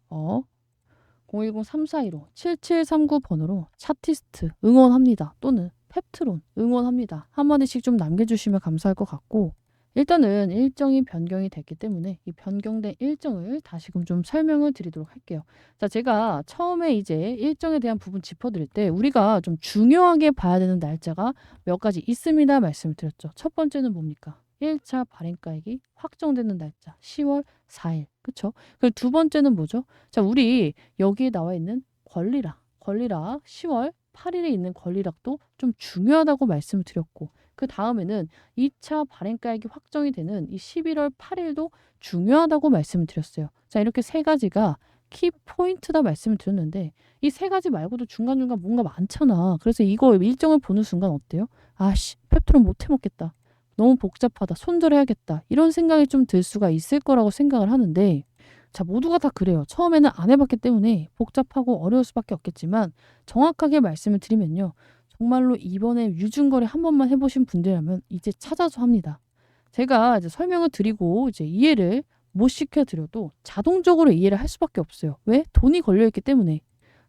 010-3415-7739 번호로 차티스트 응원합니다 또는 펩트론 응원합니다 한마디씩 좀 남겨주시면 감사할 것 같고 일단은 일정이 변경이 됐기 때문에 이 변경된 일정을 다시금 좀 설명을 드리도록 할게요. 자, 제가 처음에 이제 일정에 대한 부분 짚어드릴 때 우리가 좀 중요하게 봐야 되는 날짜가 몇 가지 있습니다 말씀을 드렸죠. 첫 번째는 뭡니까? 1차 발행가액이 확정되는 날짜 10월 4일. 그쵸? 그리고 두 번째는 뭐죠? 자, 우리 여기에 나와 있는 권리락 10월 8일에 있는 권리락도 좀 중요하다고 말씀을 드렸고, 그 다음에는 2차 발행가액이 확정이 되는 이 11월 8일도 중요하다고 말씀을 드렸어요. 자, 이렇게 세 가지가 키포인트다 말씀을 드렸는데 이 세 가지 말고도 중간중간 뭔가 많잖아. 그래서 이거 일정을 보는 순간 어때요? 아씨, 펩트론 못 해먹겠다. 너무 복잡하다. 손절해야겠다. 이런 생각이 좀 들 수가 있을 거라고 생각을 하는데, 자, 모두가 다 그래요. 처음에는 안 해봤기 때문에 복잡하고 어려울 수밖에 없겠지만 정확하게 말씀을 드리면요. 정말로 이번에 유증거래 한 번만 해보신 분들이라면 이제 찾아서 합니다. 제가 이제 설명을 드리고 이제 이해를 못 시켜드려도 자동적으로 이해를 할 수밖에 없어요. 왜? 돈이 걸려있기 때문에.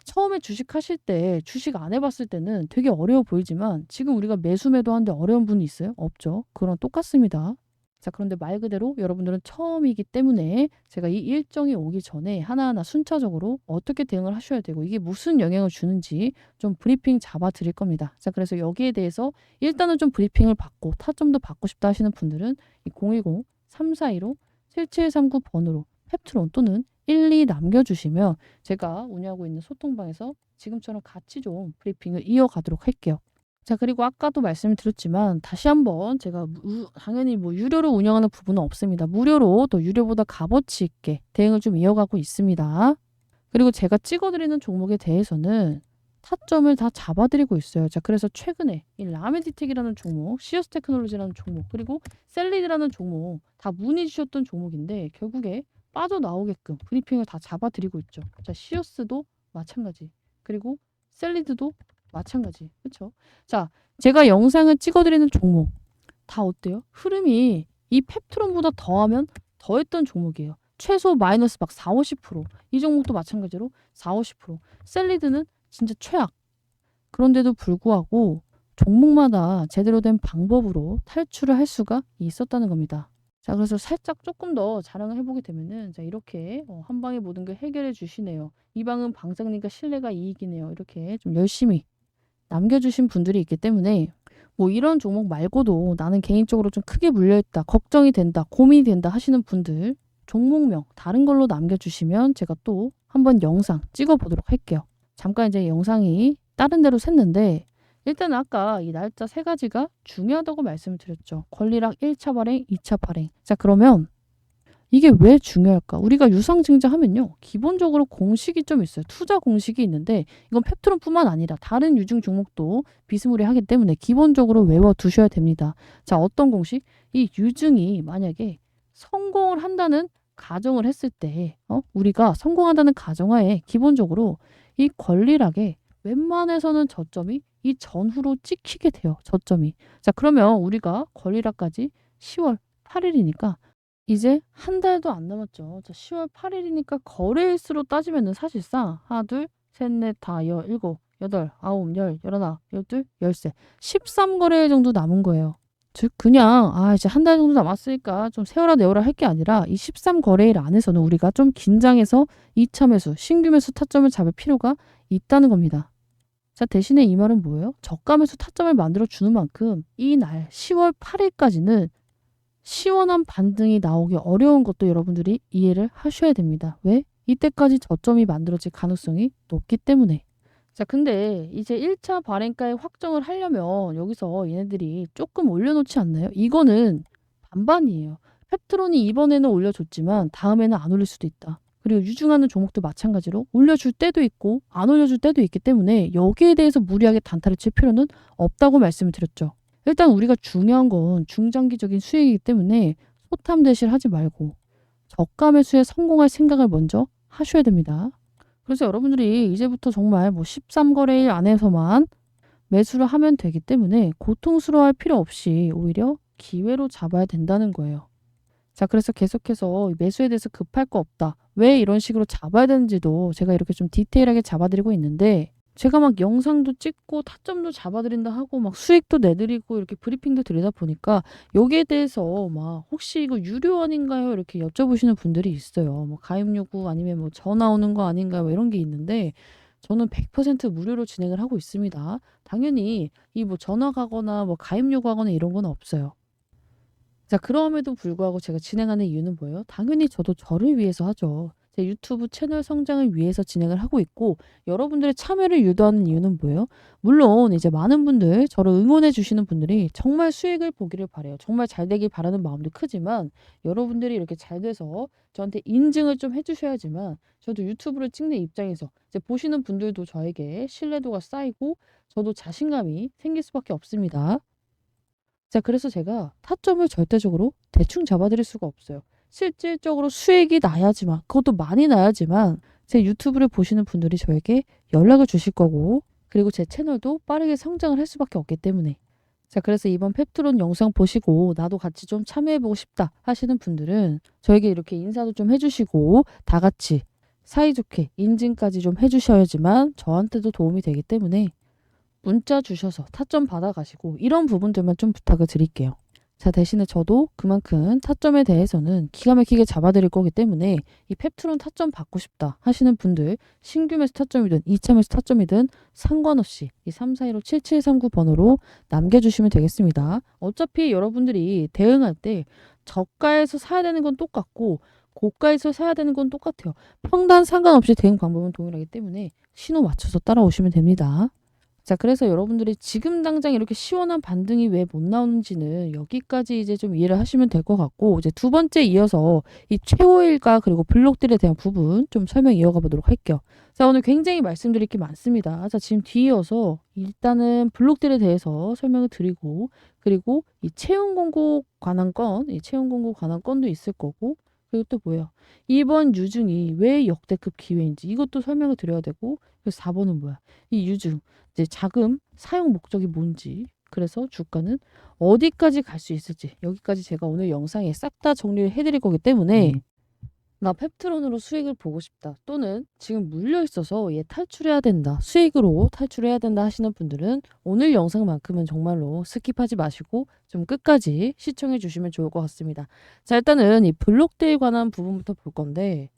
처음에 주식 하실 때 주식 안 해봤을 때는 되게 어려워 보이지만 지금 우리가 매수 매도하는데 어려운 분이 있어요? 없죠. 그런 똑같습니다. 자, 그런데 말 그대로 여러분들은 처음이기 때문에 제가 이 일정이 오기 전에 하나하나 순차적으로 어떻게 대응을 하셔야 되고 이게 무슨 영향을 주는지 좀 브리핑 잡아 드릴 겁니다. 자, 그래서 여기에 대해서 일단은 좀 브리핑을 받고 타점도 받고 싶다 하시는 분들은 이 010-3415-7739 번으로 펩트론 또는 12 남겨주시면 제가 운영하고 있는 소통방에서 지금처럼 같이 좀 브리핑을 이어가도록 할게요. 자, 그리고 아까도 말씀을 드렸지만 다시 한번 제가 당연히 뭐 유료로 운영하는 부분은 없습니다. 무료로 또 유료보다 값어치 있게 대응을 좀 이어가고 있습니다. 그리고 제가 찍어드리는 종목에 대해서는 타점을 다 잡아드리고 있어요. 자, 그래서 최근에 이 라메디텍이라는 종목, 시어스 테크놀로지라는 종목, 그리고 셀리드라는 종목 다 문의 주셨던 종목인데 결국에 빠져나오게끔 브리핑을 다 잡아드리고 있죠. 자, 시어스도 마찬가지. 그리고 셀리드도 마찬가지. 그렇죠? 자, 제가 영상을 찍어드리는 종목 다 어때요? 흐름이 이 펩트론보다 더하면 더했던 종목이에요. 최소 마이너스 막 4, 50%. 이 종목도 마찬가지로 4, 50%. 셀리드는 진짜 최악. 그런데도 불구하고 종목마다 제대로 된 방법으로 탈출을 할 수가 있었다는 겁니다. 자, 그래서 살짝 조금 더 자랑을 해보게 되면은 자, 이렇게 한 방에 모든 걸 해결해 주시네요. 이 방은 방장님과 신뢰가 이익이네요. 이렇게 좀 열심히 남겨주신 분들이 있기 때문에 뭐 이런 종목 말고도 나는 개인적으로 좀 크게 물려있다, 걱정이 된다, 고민이 된다 하시는 분들 종목명 다른 걸로 남겨주시면 제가 또 한번 영상 찍어보도록 할게요. 잠깐 이제 영상이 다른 데로 샜는데 일단 아까 이 날짜 세 가지가 중요하다고 말씀을 드렸죠. 권리락 1차 발행, 2차 발행. 자, 그러면 이게 왜 중요할까? 우리가 유상증자하면요. 기본적으로 공식이 좀 있어요. 투자 공식이 있는데 이건 펩트론뿐만 아니라 다른 유증 종목도 비스무리하기 때문에 기본적으로 외워두셔야 됩니다. 자, 어떤 공식? 이 유증이 만약에 성공을 한다는 가정을 했을 때 우리가 성공한다는 가정하에 기본적으로 이 권리락에 웬만해서는 저점이 이 전후로 찍히게 돼요. 저점이. 자, 그러면 우리가 권리락까지 10월 8일이니까 이제 한 달도 안 남았죠. 자, 10월 8일이니까 거래일수로 따지면은 사실상 하나, 둘, 셋, 넷, 다, 여, 일곱, 여덟, 아홉, 열, 열하나, 열둘, 열세, 13거래일 정도 남은 거예요. 즉 그냥 이제 한 달 정도 남았으니까 좀 세워라 내워라 할 게 아니라 이 13거래일 안에서는 우리가 좀 긴장해서 2차 매수, 신규 매수 타점을 잡을 필요가 있다는 겁니다. 자, 대신에 이 말은 뭐예요? 저가 매수 타점을 만들어 주는 만큼 이 날 10월 8일까지는 시원한 반등이 나오기 어려운 것도 여러분들이 이해를 하셔야 됩니다. 왜? 이때까지 저점이 만들어질 가능성이 높기 때문에. 자, 근데 이제 1차 발행가액 확정을 하려면 여기서 얘네들이 조금 올려놓지 않나요? 이거는 반반이에요. 펩트론이 이번에는 올려줬지만 다음에는 안 올릴 수도 있다. 그리고 유증하는 종목도 마찬가지로 올려줄 때도 있고 안 올려줄 때도 있기 때문에 여기에 대해서 무리하게 단타를 칠 필요는 없다고 말씀을 드렸죠. 일단 우리가 중요한 건 중장기적인 수익이기 때문에 소탐대실 하지 말고 저가 매수에 성공할 생각을 먼저 하셔야 됩니다. 그래서 여러분들이 이제부터 정말 뭐 13거래일 안에서만 매수를 하면 되기 때문에 고통스러워할 필요 없이 오히려 기회로 잡아야 된다는 거예요. 자, 그래서 계속해서 매수에 대해서 급할 거 없다. 왜 이런 식으로 잡아야 되는지도 제가 이렇게 좀 디테일하게 잡아드리고 있는데 제가 막 영상도 찍고 타점도 잡아 드린다 하고 막 수익도 내 드리고 이렇게 브리핑도 드리다 보니까 여기에 대해서 막 "혹시 이거 유료원인가요?" 이렇게 여쭤보시는 분들이 있어요. 뭐 가입 요구 아니면 뭐 "전화 오는 거 아닌가요?" 뭐 이런 게 있는데 저는 100% 무료로 진행을 하고 있습니다. 당연히 이 뭐 전화 가거나 뭐 가입 요구하거나 이런 건 없어요. 자, 그럼에도 불구하고 제가 진행하는 이유는 뭐예요? 당연히 저도 저를 위해서 하죠. 제 유튜브 채널 성장을 위해서 진행을 하고 있고 여러분들의 참여를 유도하는 이유는 뭐예요? 물론 이제 많은 분들 저를 응원해 주시는 분들이 정말 수익을 보기를 바라요. 정말 잘 되길 바라는 마음도 크지만 여러분들이 이렇게 잘 돼서 저한테 인증을 좀 해 주셔야지만 저도 유튜브를 찍는 입장에서 이제 보시는 분들도 저에게 신뢰도가 쌓이고 저도 자신감이 생길 수밖에 없습니다. 자, 그래서 제가 타점을 절대적으로 대충 잡아 드릴 수가 없어요. 실질적으로 수익이 나야지만, 그것도 많이 나야지만 제 유튜브를 보시는 분들이 저에게 연락을 주실 거고, 그리고 제 채널도 빠르게 성장을 할 수밖에 없기 때문에. 자, 그래서 이번 펩트론 영상 보시고 나도 같이 좀 참여해 보고 싶다 하시는 분들은 저에게 이렇게 인사도 좀 해 주시고 다 같이 사이좋게 인증까지 좀 해 주셔야지만 저한테도 도움이 되기 때문에 문자 주셔서 타점 받아 가시고 이런 부분들만 좀 부탁을 드릴게요. 자, 대신에 저도 그만큼 타점에 대해서는 기가 막히게 잡아 드릴 거기 때문에 이 펩트론 타점 받고 싶다 하시는 분들 신규 매수 타점이든 2차 매수 타점이든 상관없이 이 341-5739 번호로 남겨 주시면 되겠습니다. 어차피 여러분들이 대응할 때 저가에서 사야 되는 건 똑같고 고가에서 사야 되는 건 똑같아요. 평단 상관없이 대응 방법은 동일하기 때문에 신호 맞춰서 따라오시면 됩니다. 자, 그래서 여러분들이 지금 당장 이렇게 시원한 반등이 왜 못 나오는지는 여기까지 이제 좀 이해를 하시면 될 것 같고, 이제 두 번째 이어서 이 최고일가 그리고 블록들에 대한 부분 좀 설명 이어가 보도록 할게요. 자, 오늘 굉장히 말씀드릴 게 많습니다. 자, 지금 뒤이어서 일단은 블록들에 대해서 설명을 드리고, 그리고 이 채용 공고 관한 건, 이 채용 공고 관한 건도 있을 거고, 그리고 또 뭐예요? 이번 유증이 왜 역대급 기회인지 이것도 설명을 드려야 되고, 그래서 4번은 뭐야? 이 유증. 이제 자금 사용 목적이 뭔지, 그래서 주가는 어디까지 갈 수 있을지, 여기까지 제가 오늘 영상에 싹 다 정리를 해드릴 거기 때문에 나 펩트론으로 수익을 보고 싶다 또는 지금 물려 있어서 얘 탈출해야 된다, 수익으로 탈출해야 된다 하시는 분들은 오늘 영상만큼은 정말로 스킵하지 마시고 좀 끝까지 시청해 주시면 좋을 것 같습니다. 자, 일단은 이 블록대에 관한 부분부터 볼 건데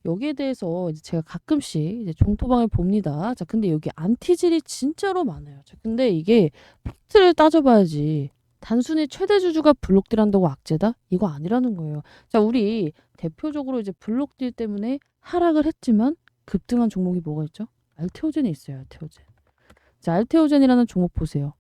여기에 대해서 이제 제가 가끔씩 이제 종토방을 봅니다. 자, 근데 여기 안티질이 진짜로 많아요. 자, 근데 이게 팩트를 따져봐야지. 단순히 최대 주주가 블록딜 한다고 악재다? 이거 아니라는 거예요. 자, 우리 대표적으로 이제 블록딜 때문에 하락을 했지만 급등한 종목이 뭐가 있죠? 알테오젠이 있어요. 알테오젠. 자, 알테오젠이라는 종목 보세요.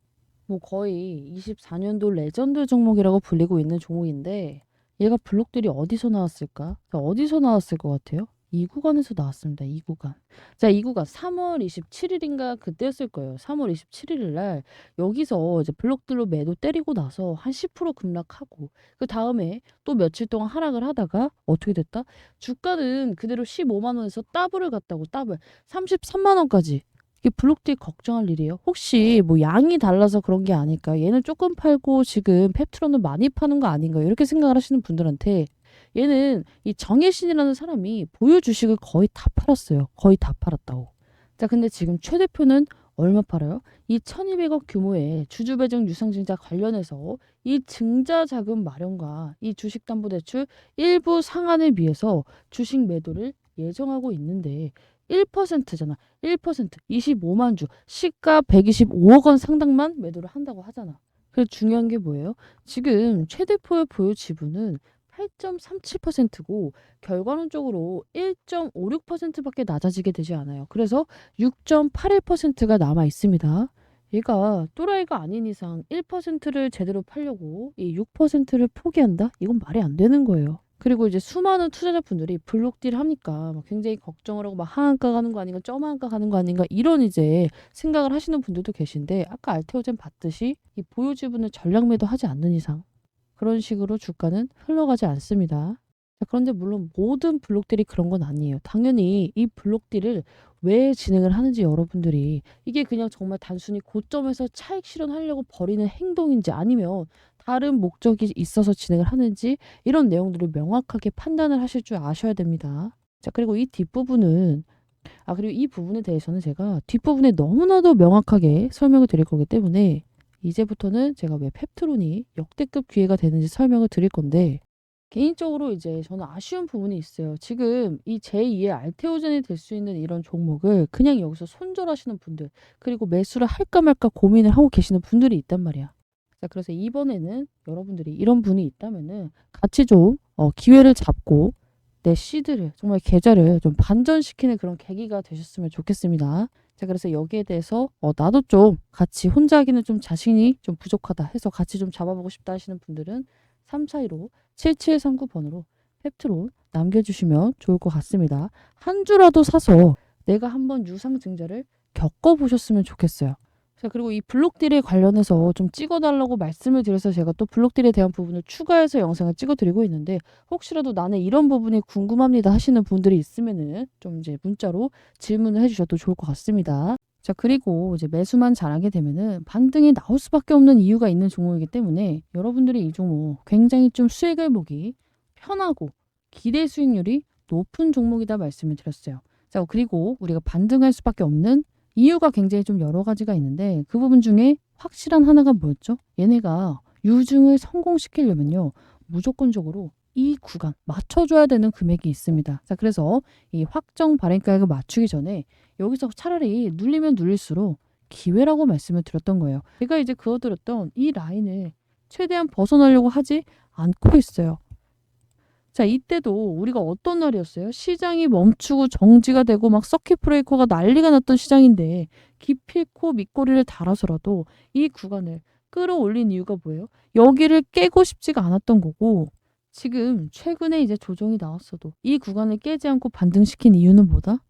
뭐 거의 24년도 레전드 종목이라고 불리고 있는 종목인데 얘가 블록들이 어디서 나왔을까? 자, 어디서 나왔을 것 같아요? 이 구간에서 나왔습니다. 이 구간. 자, 이 구간 3월 27일인가 그때였을 거예요. 3월 27일 날 여기서 이제 블록들로 매도 때리고 나서 한 10% 급락하고 그 다음에 또 며칠 동안 하락을 하다가 어떻게 됐다? 주가는 그대로 15만 원에서 더블을 갔다고, 더블 33만 원까지. 이게 블록딜 걱정할 일이에요? 혹시 뭐 양이 달라서 그런 게 아닐까? 얘는 조금 팔고 지금 펩트론을 많이 파는 거 아닌가? 이렇게 생각을 하시는 분들한테 얘는 이 정혜신이라는 사람이 보유 주식을 거의 다 팔았어요. 거의 다 팔았다고. 자, 근데 지금 최 대표는 얼마 팔아요? 이 1200억 규모의 주주 배정 유상증자 관련해서 이 증자 자금 마련과 이 주식담보대출 일부 상한을 위해서 주식 매도를 예정하고 있는데 1%잖아. 1% 25만 주 시가 125억 원 상당만 매도를 한다고 하잖아. 그래서 중요한 게 뭐예요? 지금 최대표의 보유 지분은 8.37%고 결과론적으로 1.56%밖에 낮아지게 되지 않아요. 그래서 6.81%가 남아 있습니다. 얘가 또라이가 아닌 이상 1%를 제대로 팔려고 이 6%를 포기한다? 이건 말이 안 되는 거예요. 그리고 이제 수많은 투자자분들이 블록딜 하니까 막 굉장히 걱정을 하고 막 하한가 가는 거 아닌가, 점한가 가는 거 아닌가 이런 이제 생각을 하시는 분들도 계신데 아까 알테오젠 봤듯이 이 보유 지분을 전량 매도하지 않는 이상 그런 식으로 주가는 흘러가지 않습니다. 자, 그런데 물론 모든 블록들이 그런 건 아니에요. 당연히 이 블록딜을 왜 진행을 하는지 여러분들이 이게 그냥 정말 단순히 고점에서 차익 실현하려고 벌이는 행동인지 아니면 다른 목적이 있어서 진행을 하는지 이런 내용들을 명확하게 판단을 하실 줄 아셔야 됩니다. 자, 그리고 이 뒷부분은 그리고 이 부분에 대해서는 제가 뒷부분에 너무나도 명확하게 설명을 드릴 거기 때문에 이제부터는 제가 왜 펩트론이 역대급 기회가 되는지 설명을 드릴 건데, 개인적으로 이제 저는 아쉬운 부분이 있어요. 지금 이 제2의 알테오젠이 될 수 있는 이런 종목을 그냥 여기서 손절하시는 분들, 그리고 매수를 할까 말까 고민을 하고 계시는 분들이 있단 말이야. 자, 그래서 이번에는 여러분들이 이런 분이 있다면은 같이 좀 기회를 잡고 내 시드를, 정말 계좌를 좀 반전시키는 그런 계기가 되셨으면 좋겠습니다. 자, 그래서 여기에 대해서 나도 좀 같이 혼자 하기는 좀 자신이 좀 부족하다 해서 같이 좀 잡아보고 싶다 하시는 분들은 342로 7739번으로 펩트론 남겨주시면 좋을 것 같습니다. 한 주라도 사서 내가 한번 유상증자를 겪어보셨으면 좋겠어요. 자, 그리고 이 블록딜에 관련해서 좀 찍어달라고 말씀을 드려서 제가 또 블록딜에 대한 부분을 추가해서 영상을 찍어드리고 있는데, 혹시라도 나는 이런 부분이 궁금합니다 하시는 분들이 있으면은 좀 이제 문자로 질문을 해주셔도 좋을 것 같습니다. 자, 그리고 이제 매수만 잘하게 되면은 반등이 나올 수밖에 없는 이유가 있는 종목이기 때문에 여러분들이 이 종목 굉장히 좀 수익을 보기 편하고 기대 수익률이 높은 종목이다 말씀을 드렸어요. 자, 그리고 우리가 반등할 수밖에 없는 이유가 굉장히 좀 여러 가지가 있는데, 그 부분 중에 확실한 하나가 뭐였죠? 얘네가 유증을 성공시키려면요, 무조건적으로 이 구간 맞춰줘야 되는 금액이 있습니다. 자, 그래서 이 확정 발행가액을 맞추기 전에 여기서 차라리 눌리면 눌릴수록 기회라고 말씀을 드렸던 거예요. 제가 이제 그어드렸던 이 라인을 최대한 벗어나려고 하지 않고 있어요. 자, 이때도 우리가 어떤 날이었어요? 시장이 멈추고 정지가 되고 막 서킷 브레이커가 난리가 났던 시장인데, 기필코 밑꼬리를 달아서라도 이 구간을 끌어올린 이유가 뭐예요? 여기를 깨고 싶지가 않았던 거고, 지금 최근에 이제 조정이 나왔어도 이 구간을 깨지 않고 반등시킨 이유는 뭐다?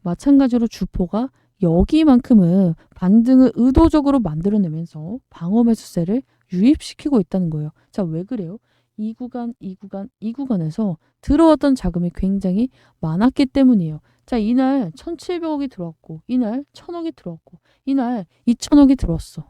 마찬가지로 주포가 여기만큼은 반등을 의도적으로 만들어내면서 방어 매수세를 유입시키고 있다는 거예요. 자, 왜 그래요? 이 구간, 이 구간, 이 구간에서 들어왔던 자금이 굉장히 많았기 때문이에요. 자, 이날 1,700억이 들어왔고, 이날 1,000억이 들어왔고, 이날 2,000억이 들어왔어.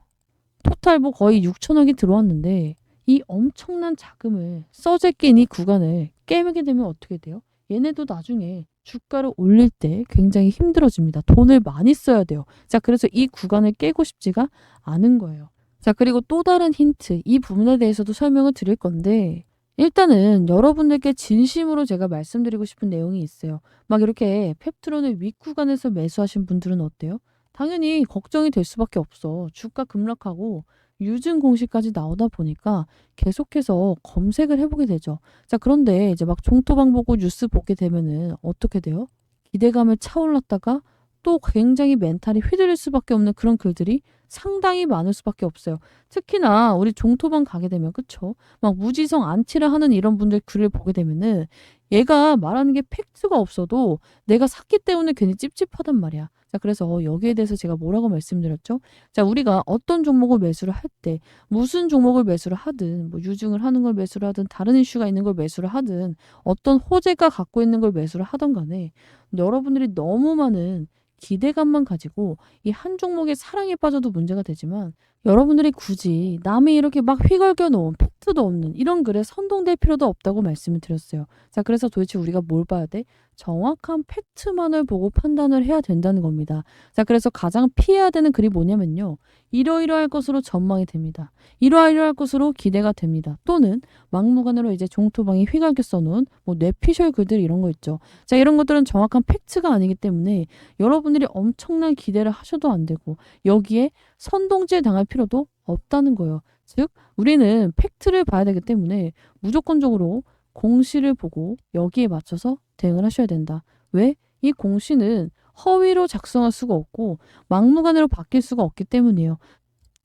토탈 뭐 거의 6,000억이 들어왔는데, 이 엄청난 자금을 써제낀 이 구간을 깨게 되면 어떻게 돼요? 얘네도 나중에 주가를 올릴 때 굉장히 힘들어집니다. 돈을 많이 써야 돼요. 자, 그래서 이 구간을 깨고 싶지가 않은 거예요. 자, 그리고 또 다른 힌트, 이 부분에 대해서도 설명을 드릴 건데, 일단은 여러분들께 진심으로 제가 말씀드리고 싶은 내용이 있어요. 막 이렇게 펩트론을 윗구간에서 매수하신 분들은 어때요? 당연히 걱정이 될 수밖에 없어. 주가 급락하고 유증 공시까지 나오다 보니까 계속해서 검색을 해보게 되죠. 자, 그런데 이제 막 종토방 보고 뉴스 보게 되면은 어떻게 돼요? 기대감을 차올랐다가 또 굉장히 멘탈이 휘둘릴 수밖에 없는 그런 글들이 상당히 많을 수밖에 없어요. 특히나 우리 종토방 가게 되면, 그쵸? 막 무지성 안티를 하는 이런 분들 글을 보게 되면은 얘가 말하는 게 팩트가 없어도 내가 샀기 때문에 괜히 찝찝하단 말이야. 자, 그래서 여기에 대해서 제가 뭐라고 말씀드렸죠? 자, 우리가 어떤 종목을 매수를 할 때, 무슨 종목을 매수를 하든, 뭐 유증을 하는 걸 매수를 하든, 다른 이슈가 있는 걸 매수를 하든, 어떤 호재가 갖고 있는 걸 매수를 하던 간에 여러분들이 너무 많은 기대감만 가지고 이 한 종목의 사랑에 빠져도 문제가 되지만, 여러분들이 굳이 남이 이렇게 막 휘갈겨 놓은 팩트도 없는 이런 글에 선동될 필요도 없다고 말씀을 드렸어요. 자, 그래서 도대체 우리가 뭘 봐야 돼? 정확한 팩트만을 보고 판단을 해야 된다는 겁니다. 자, 그래서 가장 피해야 되는 글이 뭐냐면요, 이러이러할 것으로 전망이 됩니다. 이러이러할 것으로 기대가 됩니다. 또는 막무가내로 이제 종토방이 휘갈겨 써놓은 뭐 뇌피셜 글들 이런 거 있죠. 자, 이런 것들은 정확한 팩트가 아니기 때문에 여러분들이 엄청난 기대를 하셔도 안 되고 여기에 선동질 당할 필요도 없다는 거예요. 즉, 우리는 팩트를 봐야 되기 때문에 무조건적으로 공시를 보고 여기에 맞춰서 대응을 하셔야 된다. 왜? 이 공시는 허위로 작성할 수가 없고 막무가내로 바뀔 수가 없기 때문이에요.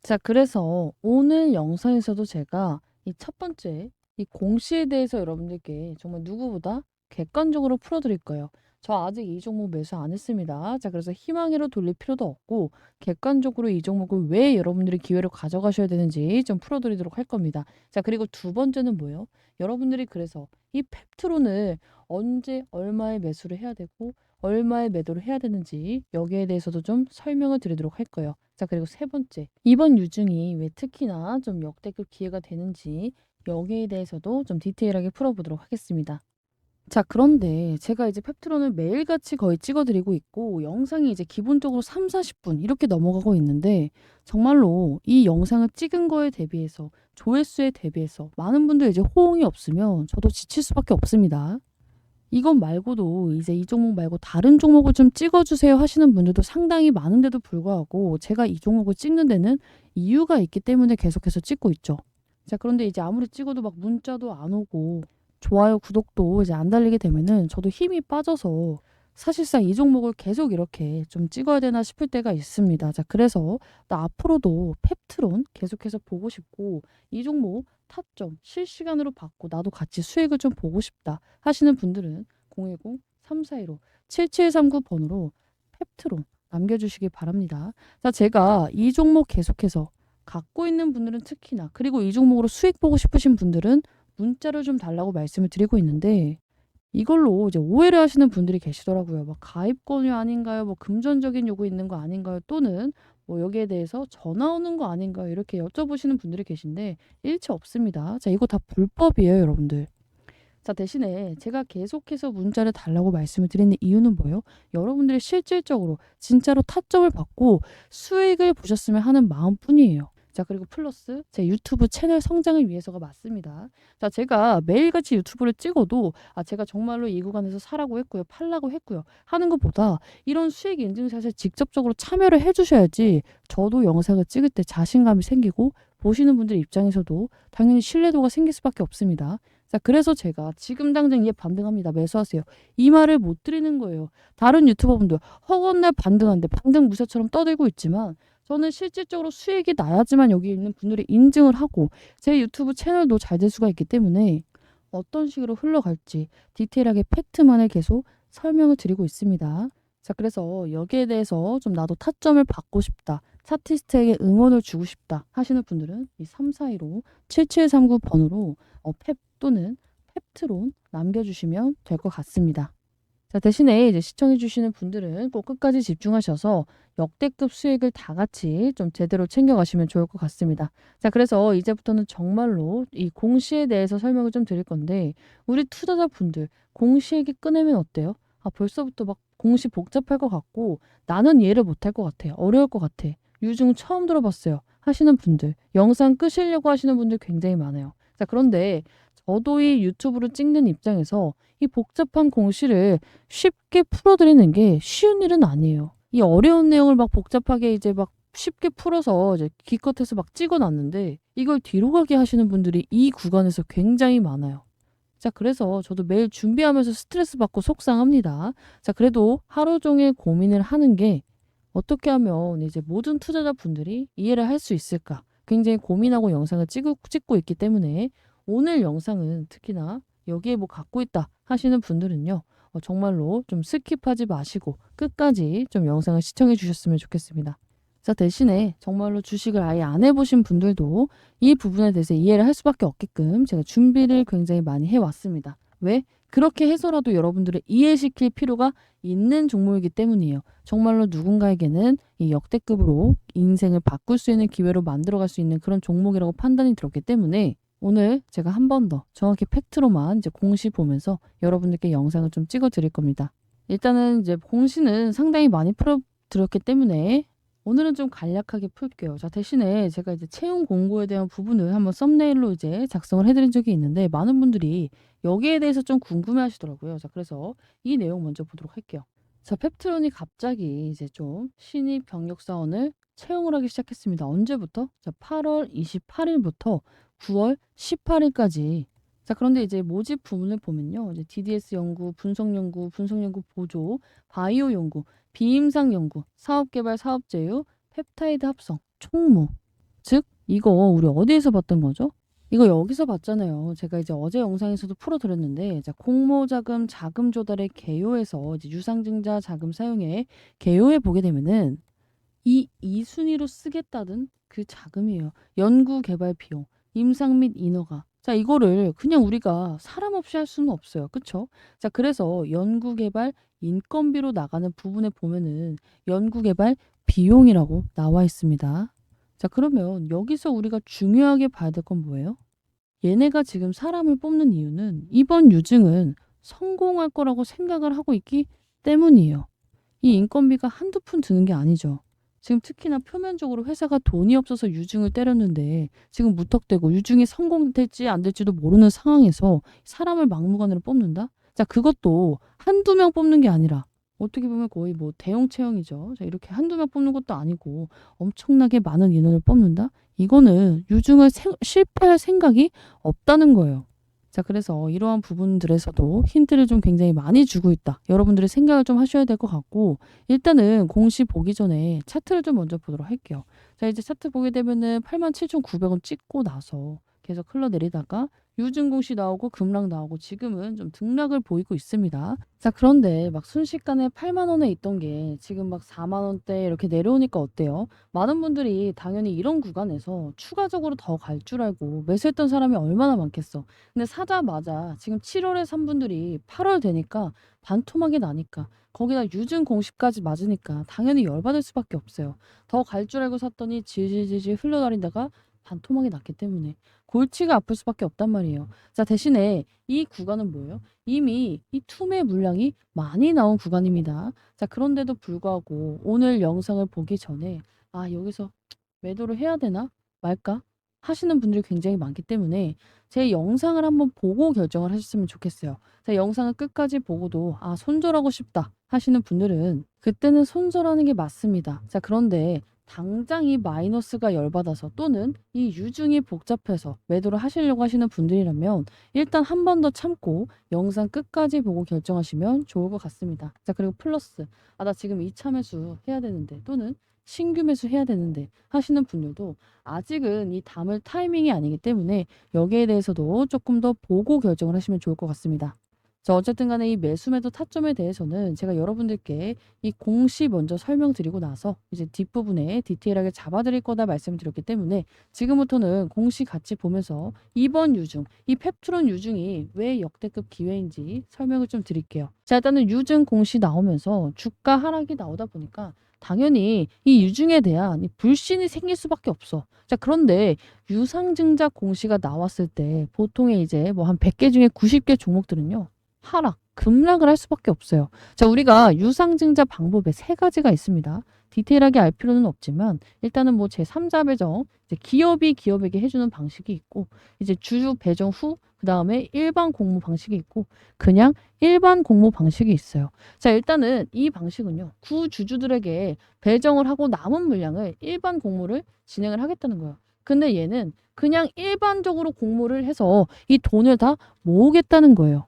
자, 그래서 오늘 영상에서도 제가 이 첫 번째, 이 공시에 대해서 여러분들께 정말 누구보다 객관적으로 풀어드릴 거예요. 저 아직 이 종목 매수 안 했습니다. 자, 그래서 희망으로 돌릴 필요도 없고 객관적으로 이 종목을 왜 여러분들이 기회로 가져가셔야 되는지 좀 풀어드리도록 할 겁니다. 자, 그리고 두 번째는 뭐예요? 여러분들이 그래서 이 펩트론을 언제 얼마에 매수를 해야 되고 얼마에 매도를 해야 되는지 여기에 대해서도 좀 설명을 드리도록 할 거예요. 자, 그리고 세 번째, 이번 유증이 왜 특히나 좀 역대급 기회가 되는지 여기에 대해서도 좀 디테일하게 풀어보도록 하겠습니다. 자, 그런데 제가 이제 펩트론을 매일같이 거의 찍어 드리고 있고 영상이 이제 기본적으로 3-40분 이렇게 넘어가고 있는데 정말로 이 영상을 찍은 거에 대비해서 조회수에 대비해서 많은 분들이 이제 호응이 없으면 저도 지칠 수밖에 없습니다. 이것 말고도 이제 "이 종목 말고 다른 종목을 좀 찍어 주세요." 하시는 분들도 상당히 많은데도 불구하고 제가 이 종목을 찍는 데는 이유가 있기 때문에 계속해서 찍고 있죠. 자, 그런데 이제 아무리 찍어도 막 문자도 안 오고 좋아요, 구독도 이제 안 달리게 되면은 저도 힘이 빠져서 사실상 이 종목을 계속 이렇게 좀 찍어야 되나 싶을 때가 있습니다. 자, 그래서 나 앞으로도 펩트론 계속해서 보고 싶고 이 종목 타점 실시간으로 받고 나도 같이 수익을 좀 보고 싶다 하시는 분들은 010-3415-7739 번으로 펩트론 남겨주시기 바랍니다. 자, 제가 이 종목 계속해서 갖고 있는 분들은 특히나 그리고 이 종목으로 수익 보고 싶으신 분들은 문자를 좀 달라고 말씀을 드리고 있는데 이걸로 이제 오해를 하시는 분들이 계시더라고요. 막 가입 권유 아닌가요? 뭐 금전적인 요구 있는 거 아닌가요? 또는 뭐 여기에 대해서 전화 오는 거 아닌가요? 이렇게 여쭤보시는 분들이 계신데 일체 없습니다. 자, 이거 다 불법이에요, 여러분들. 자, 대신에 제가 계속해서 문자를 달라고 말씀을 드리는 이유는 뭐예요? 여러분들이 실질적으로 진짜로 타점을 받고 수익을 보셨으면 하는 마음뿐이에요. 자, 그리고 플러스 제 유튜브 채널 성장을 위해서가 맞습니다. 자, 제가 매일같이 유튜브를 찍어도 제가 정말로 이 구간에서 사라고 했고요, 팔라고 했고요 하는 것보다 이런 수익 인증샷에 직접적으로 참여를 해 주셔야지 저도 영상을 찍을 때 자신감이 생기고 보시는 분들 입장에서도 당연히 신뢰도가 생길 수밖에 없습니다. 자, 그래서 제가 "지금 당장 얘 반등합니다. 매수하세요." 이 말을 못 드리는 거예요. 다른 유튜버분들 허건날 반등한대 반등 무쇠처럼 떠들고 있지만 저는 실질적으로 수익이 나야지만 여기 있는 분들이 인증을 하고 제 유튜브 채널도 잘 될 수가 있기 때문에 어떤 식으로 흘러갈지 디테일하게 팩트만을 계속 설명을 드리고 있습니다. 자, 그래서 여기에 대해서 좀 나도 타점을 받고 싶다, 차티스트에게 응원을 주고 싶다 하시는 분들은 이 3415-7739 번으로 펩 또는 펩트론 남겨주시면 될 것 같습니다. 자, 대신에 이제 시청해 주시는 분들은 꼭 끝까지 집중하셔서 역대급 수익을 다 같이 좀 제대로 챙겨가시면 좋을 것 같습니다. 자, 그래서 이제부터는 정말로 이 공시에 대해서 설명을 좀 드릴 건데 우리 투자자분들 공시액이 꺼내면 어때요? 벌써부터 막 공시 복잡할 것 같고 나는 이해를 못할 것 같아. 어려울 것 같아. 유중 처음 들어봤어요. 하시는 분들, 영상 끄시려고 하시는 분들 굉장히 많아요. 자, 그런데 저도 이 유튜브를 찍는 입장에서 이 복잡한 공시를 쉽게 풀어드리는 게 쉬운 일은 아니에요. 이 어려운 내용을 막 복잡하게 이제 막 쉽게 풀어서 이제 기껏해서 막 찍어놨는데 이걸 뒤로 가게 하시는 분들이 이 구간에서 굉장히 많아요. 자, 그래서 저도 매일 준비하면서 스트레스 받고 속상합니다. 자, 그래도 하루 종일 고민을 하는 게 어떻게 하면 이제 모든 투자자분들이 이해를 할 수 있을까? 굉장히 고민하고 영상을 찍고 있기 때문에 오늘 영상은 특히나 여기에 뭐 갖고 있다 하시는 분들은요. 정말로 좀 스킵하지 마시고 끝까지 좀 영상을 시청해 주셨으면 좋겠습니다. 자, 대신에 정말로 주식을 아예 안 해보신 분들도 이 부분에 대해서 이해를 할 수밖에 없게끔 제가 준비를 굉장히 많이 해왔습니다. 왜? 그렇게 해서라도 여러분들을 이해시킬 필요가 있는 종목이기 때문이에요. 정말로 누군가에게는 이 역대급으로 인생을 바꿀 수 있는 기회로 만들어갈 수 있는 그런 종목이라고 판단이 들었기 때문에 오늘 제가 한 번 더 정확히 팩트로만 이제 공시 보면서 여러분들께 영상을 좀 찍어 드릴 겁니다. 일단은 이제 공시는 상당히 많이 풀어 드렸기 때문에 오늘은 좀 간략하게 풀게요. 자, 대신에 제가 이제 채용 공고에 대한 부분을 한번 썸네일로 이제 작성을 해드린 적이 있는데 많은 분들이 여기에 대해서 좀 궁금해 하시더라고요. 자, 그래서 이 내용 먼저 보도록 할게요. 자, 펩트론이 갑자기 이제 좀 신입 경력 사원을 채용을 하기 시작했습니다. 언제부터? 자, 8월 28일부터 9월 18일까지. 자, 그런데 이제 모집 부문을 보면요. 이제 DDS 연구, 분석 연구, 분석 연구 보조, 바이오 연구, 비임상 연구, 사업개발 사업제휴, 펩타이드 합성, 총무. 즉 이거 우리 어디에서 봤던 거죠? 이거 여기서 봤잖아요. 제가 이제 어제 영상에서도 풀어드렸는데 자, 공모자금 자금 조달의 개요에서 이제 유상증자 자금 사용에 개요에 보게 되면은 이 2순위로 쓰겠다던 그 자금이에요. 연구 개발 비용, 임상 및 인허가. 자, 이거를 그냥 우리가 사람 없이 할 수는 없어요. 그쵸? 자, 그래서 연구 개발 인건비로 나가는 부분에 보면은 연구 개발 비용이라고 나와 있습니다. 자, 그러면 여기서 우리가 중요하게 봐야 될 건 뭐예요? 얘네가 지금 사람을 뽑는 이유는 이번 유증은 성공할 거라고 생각을 하고 있기 때문이에요. 이 인건비가 한두 푼 드는 게 아니죠. 지금 특히나 표면적으로 회사가 돈이 없어서 유증을 때렸는데 지금 무턱대고 유증이 성공될지 안 될지도 모르는 상황에서 사람을 막무가내로 뽑는다? 자, 그것도 한두 명 뽑는 게 아니라 어떻게 보면 거의 뭐 대형 채용이죠. 자, 이렇게 한두 명 뽑는 것도 아니고 엄청나게 많은 인원을 뽑는다? 이거는 유증을 실패할 생각이 없다는 거예요. 자, 그래서 이러한 부분들에서도 힌트를 좀 굉장히 많이 주고 있다. 여러분들이 생각을 좀 하셔야 될 것 같고, 일단은 공시 보기 전에 차트를 좀 먼저 보도록 할게요. 자, 이제 차트 보게 되면은 87,900원 찍고 나서 계속 흘러내리다가 유증공시 나오고 급락 나오고 지금은 좀 등락을 보이고 있습니다. 자, 그런데 막 순식간에 8만 원에 있던 게 지금 막 4만 원대 이렇게 내려오니까 어때요? 많은 분들이 당연히 이런 구간에서 추가적으로 더 갈 줄 알고 매수했던 사람이 얼마나 많겠어. 근데 사자마자 지금 7월에 산 분들이 8월 되니까 반토막이 나니까 거기다 유증 공시까지 맞으니까 당연히 열받을 수밖에 없어요. 더 갈 줄 알고 샀더니 질질질질 흘러다니다가 반토막이 났기 때문에 골치가 아플 수밖에 없단 말이에요. 자, 대신에 이 구간은 뭐예요? 이미 이 투매 물량이 많이 나온 구간입니다. 자, 그런데도 불구하고 오늘 영상을 보기 전에 여기서 매도를 해야 되나 말까 하시는 분들이 굉장히 많기 때문에 제 영상을 한번 보고 결정을 하셨으면 좋겠어요. 자, 영상을 끝까지 보고도 손절하고 싶다 하시는 분들은 그때는 손절하는 게 맞습니다. 자, 그런데 당장 이 마이너스가 열받아서 또는 이 유증이 복잡해서 매도를 하시려고 하시는 분들이라면 일단 한 번 더 참고 영상 끝까지 보고 결정하시면 좋을 것 같습니다. 자, 그리고 플러스 나 지금 2차 매수 해야 되는데 또는 신규 매수 해야 되는데 하시는 분들도 아직은 이 담을 타이밍이 아니기 때문에 여기에 대해서도 조금 더 보고 결정을 하시면 좋을 것 같습니다. 자, 어쨌든 간에 이 매수 매도 타점에 대해서는 제가 여러분들께 이 공시 먼저 설명드리고 나서 이제 뒷부분에 디테일하게 잡아드릴 거다 말씀드렸기 때문에 지금부터는 공시 같이 보면서 이번 유증, 이 펩트론 유증이 왜 역대급 기회인지 설명을 좀 드릴게요. 자, 일단은 유증 공시 나오면서 주가 하락이 나오다 보니까 당연히 이 유증에 대한 이 불신이 생길 수밖에 없어. 자, 그런데 유상증자 공시가 나왔을 때 보통의 이제 뭐 한 100개 중에 90개 종목들은요. 하락, 급락을 할 수밖에 없어요. 자, 우리가 유상증자 방법에 세 가지가 있습니다. 디테일하게 알 필요는 없지만 일단은 뭐 제3자 배정, 이제 기업이 기업에게 해주는 방식이 있고 이제 주주 배정 후 그다음에 일반 공모 방식이 있고 그냥 일반 공모 방식이 있어요. 자, 일단은 이 방식은요. 구주주들에게 배정을 하고 남은 물량을 일반 공모를 진행을 하겠다는 거예요. 근데 얘는 그냥 일반적으로 공모를 해서 이 돈을 다 모으겠다는 거예요.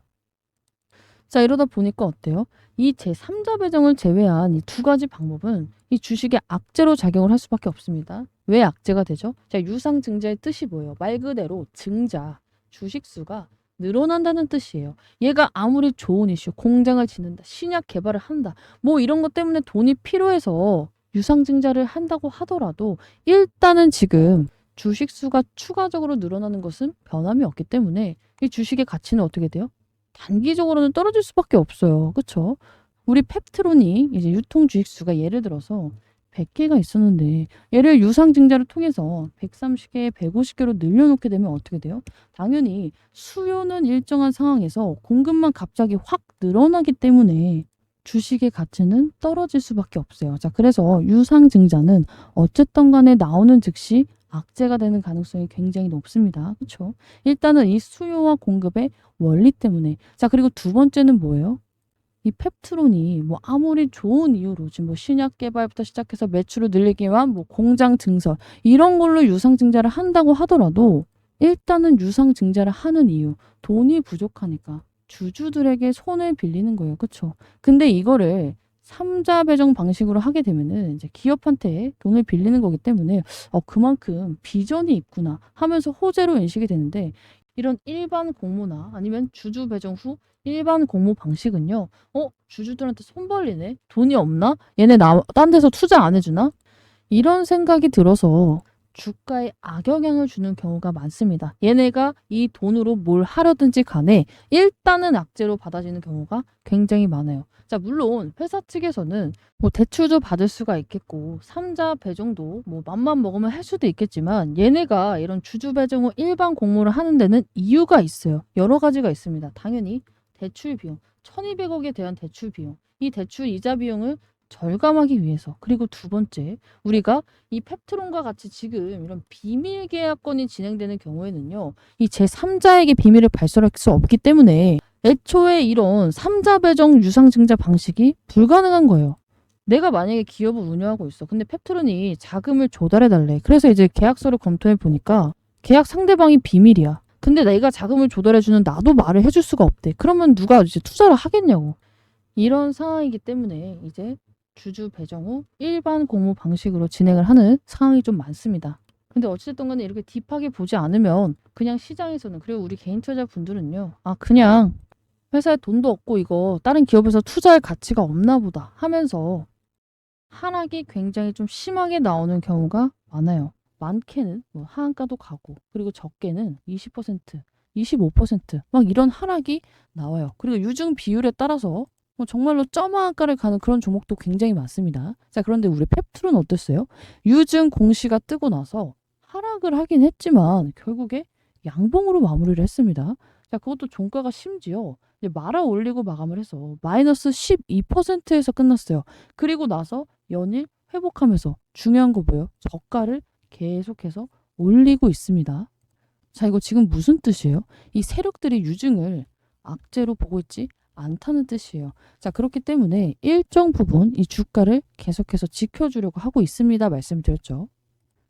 자, 이러다 보니까 어때요? 이 제3자 배정을 제외한 이 두 가지 방법은 이 주식에 악재로 작용을 할 수밖에 없습니다. 왜 악재가 되죠? 자, 유상증자의 뜻이 뭐예요? 말 그대로 증자, 주식수가 늘어난다는 뜻이에요. 얘가 아무리 좋은 이슈, 공장을 짓는다, 신약 개발을 한다, 뭐 이런 것 때문에 돈이 필요해서 유상증자를 한다고 하더라도 일단은 지금 주식수가 추가적으로 늘어나는 것은 변함이 없기 때문에 이 주식의 가치는 어떻게 돼요? 단기적으로는 떨어질 수밖에 없어요. 그쵸? 우리 펩트론이 이제 유통 주식수가 예를 들어서 100개가 있었는데 얘를 유상증자를 통해서 130개, 150개로 늘려놓게 되면 어떻게 돼요? 당연히 수요는 일정한 상황에서 공급만 갑자기 확 늘어나기 때문에 주식의 가치는 떨어질 수밖에 없어요. 자, 그래서 유상증자는 어쨌든 간에 나오는 즉시 악재가 되는 가능성이 굉장히 높습니다. 그렇죠? 일단은 이 수요와 공급의 원리 때문에. 자, 그리고 두 번째는 뭐예요? 이 펩트론이 뭐 아무리 좋은 이유로 지금 뭐 신약 개발부터 시작해서 매출을 늘리기 위한 뭐 공장 증설 이런 걸로 유상증자를 한다고 하더라도 일단은 유상증자를 하는 이유 돈이 부족하니까 주주들에게 손을 빌리는 거예요. 그렇죠? 근데 이거를 3자 배정 방식으로 하게 되면은 이제 기업한테 돈을 빌리는 거기 때문에 그만큼 비전이 있구나 하면서 호재로 인식이 되는데 이런 일반 공모나 아니면 주주 배정 후 일반 공모 방식은요. 주주들한테 손 벌리네? 돈이 없나? 얘네 딴 데서 투자 안 해주나? 이런 생각이 들어서 주가에 악영향을 주는 경우가 많습니다. 얘네가 이 돈으로 뭘 하려든지 간에 일단은 악재로 받아지는 경우가 굉장히 많아요. 자, 물론 회사 측에서는 뭐 대출도 받을 수가 있겠고 3자 배정도 뭐 맘만 먹으면 할 수도 있겠지만 얘네가 이런 주주 배정 후 일반 공모를 하는 데는 이유가 있어요. 여러 가지가 있습니다. 당연히 대출 비용, 1200억에 대한 대출 비용, 이 대출 이자 비용을 절감하기 위해서, 그리고 두 번째, 우리가 이 펩트론과 같이 지금 이런 비밀 계약건이 진행되는 경우에는요, 이 제3자에게 비밀을 발설할 수 없기 때문에 애초에 이런 3자 배정 유상증자 방식이 불가능한 거예요. 내가 만약에 기업을 운영하고 있어. 근데 펩트론이 자금을 조달해달래. 그래서 이제 계약서를 검토해 보니까 계약 상대방이 비밀이야. 근데 내가 자금을 조달해주는 나도 말을 해줄 수가 없대. 그러면 누가 이제 투자를 하겠냐고. 이런 상황이기 때문에 이제 주주 배정 후 일반 공모 방식으로 진행을 하는 상황이 좀 많습니다. 근데 어찌됐든 간에 이렇게 딥하게 보지 않으면 그냥 시장에서는, 그리고 우리 개인 투자자분들은요, 아 그냥 회사에 돈도 없고 이거 다른 기업에서 투자할 가치가 없나 보다 하면서 하락이 굉장히 좀 심하게 나오는 경우가 많아요. 많게는 뭐 하한가도 가고, 그리고 적게는 20%, 25% 이런 하락이 나와요. 그리고 유증 비율에 따라서 정말로 점하한가를 가는 그런 종목도 굉장히 많습니다. 자, 그런데 우리 펩트론 어땠어요? 유증 공시가 뜨고 나서 하락을 하긴 했지만 결국에 양봉으로 마무리를 했습니다. 자, 그것도 종가가 심지어 말아 올리고 마감을 해서 마이너스 12%에서 끝났어요. 그리고 나서 연일 회복하면서 중요한 거 뭐예요? 저가를 계속해서 올리고 있습니다. 자, 이거 지금 무슨 뜻이에요? 이 세력들이 유증을 악재로 보고 있지 않다는 뜻이에요. 자, 그렇기 때문에 일정 부분 이 주가를 계속해서 지켜주려고 하고 있습니다. 말씀드렸죠.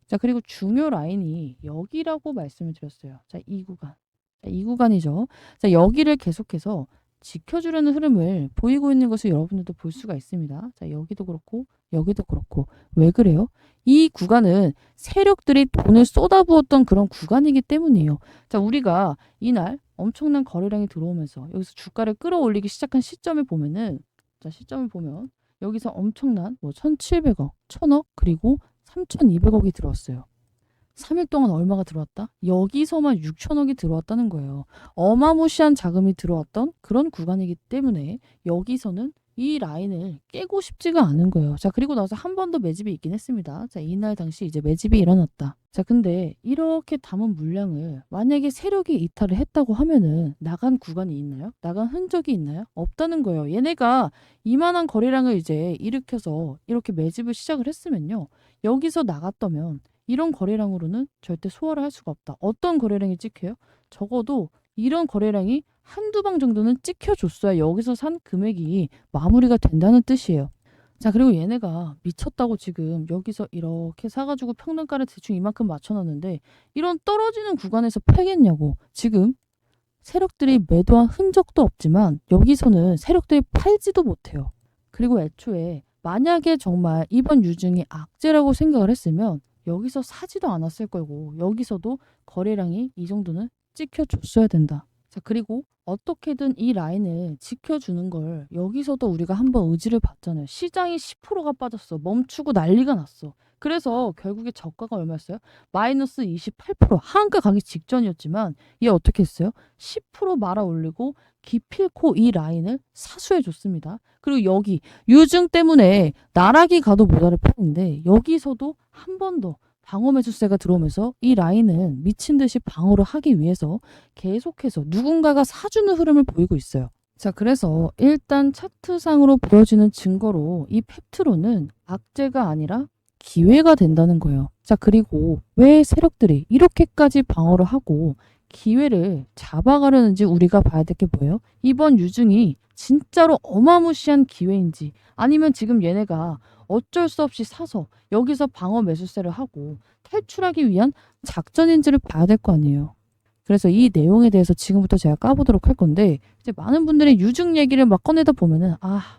자, 그리고 중요 라인이 여기라고 말씀을 드렸어요. 자, 이 구간. 자, 이 구간이죠. 자, 여기를 계속해서 지켜주려는 흐름을 보이고 있는 것을 여러분들도 볼 수가 있습니다. 자, 여기도 그렇고 여기도 그렇고. 왜 그래요? 이 구간은 세력들이 돈을 쏟아부었던 그런 구간이기 때문이에요. 자, 우리가 이날 엄청난 거래량이 들어오면서 여기서 주가를 끌어올리기 시작한 시점을 보면은, 자, 시점을 보면 여기서 엄청난 1,700억, 1,000억, 그리고 3,200억이 들어왔어요. 3일 동안 얼마가 들어왔다? 여기서만 6천억이 들어왔다는 거예요. 어마무시한 자금이 들어왔던 그런 구간이기 때문에 여기서는 이 라인을 깨고 싶지가 않은 거예요. 자, 그리고 나서 한 번 더 매집이 있긴 했습니다. 자, 이날 당시 이제 매집이 일어났다. 자, 근데 이렇게 담은 물량을 만약에 세력이 이탈을 했다고 하면은 나간 구간이 있나요? 나간 흔적이 있나요? 없다는 거예요. 얘네가 이만한 거래량을 이제 일으켜서 이렇게 매집을 시작을 했으면요, 여기서 나갔다면 이런 거래량으로는 절대 소화를 할 수가 없다. 어떤 거래량이 찍혀요? 적어도 이런 거래량이 한두 방 정도는 찍혀줬어야 여기서 산 금액이 마무리가 된다는 뜻이에요. 자, 그리고 얘네가 미쳤다고 지금 여기서 이렇게 사가지고 평단가를 대충 이만큼 맞춰놨는데 이런 떨어지는 구간에서 팔겠냐고. 지금 세력들이 매도한 흔적도 없지만 여기서는 세력들이 팔지도 못해요. 그리고 애초에 만약에 정말 이번 유증이 악재라고 생각을 했으면 여기서 사지도 않았을 거고 여기서도 거래량이 이 정도는 찍혀줬어야 된다. 자, 그리고 어떻게든 이 라인을 지켜주는 걸 여기서도 우리가 한번 의지를 봤잖아요. 시장이 10%가 빠졌어. 멈추고 난리가 났어. 그래서 결국에 저가가 얼마였어요? 마이너스 28%. 하한가 가기 직전이었지만 얘 어떻게 했어요? 10% 말아 올리고 기필코 이 라인을 사수해 줬습니다. 그리고 여기 유증 때문에 나락이 가도 모자랄 판인데 여기서도 한 번 더 방어 매수세가 들어오면서 이 라인은 미친 듯이 방어를 하기 위해서 계속해서 누군가가 사주는 흐름을 보이고 있어요. 자, 그래서 일단 차트상으로 보여지는 증거로 이 펩트론은 악재가 아니라 기회가 된다는 거예요. 자, 그리고 왜 세력들이 이렇게까지 방어를 하고 기회를 잡아가려는지 우리가 봐야 될 게 뭐예요? 이번 유증이 진짜로 어마무시한 기회인지, 아니면 지금 얘네가 어쩔 수 없이 사서 여기서 방어 매수세를 하고 탈출하기 위한 작전인지를 봐야 될 거 아니에요. 그래서 이 내용에 대해서 지금부터 제가 까보도록 할 건데, 이제 많은 분들이 유증 얘기를 막 꺼내다 보면은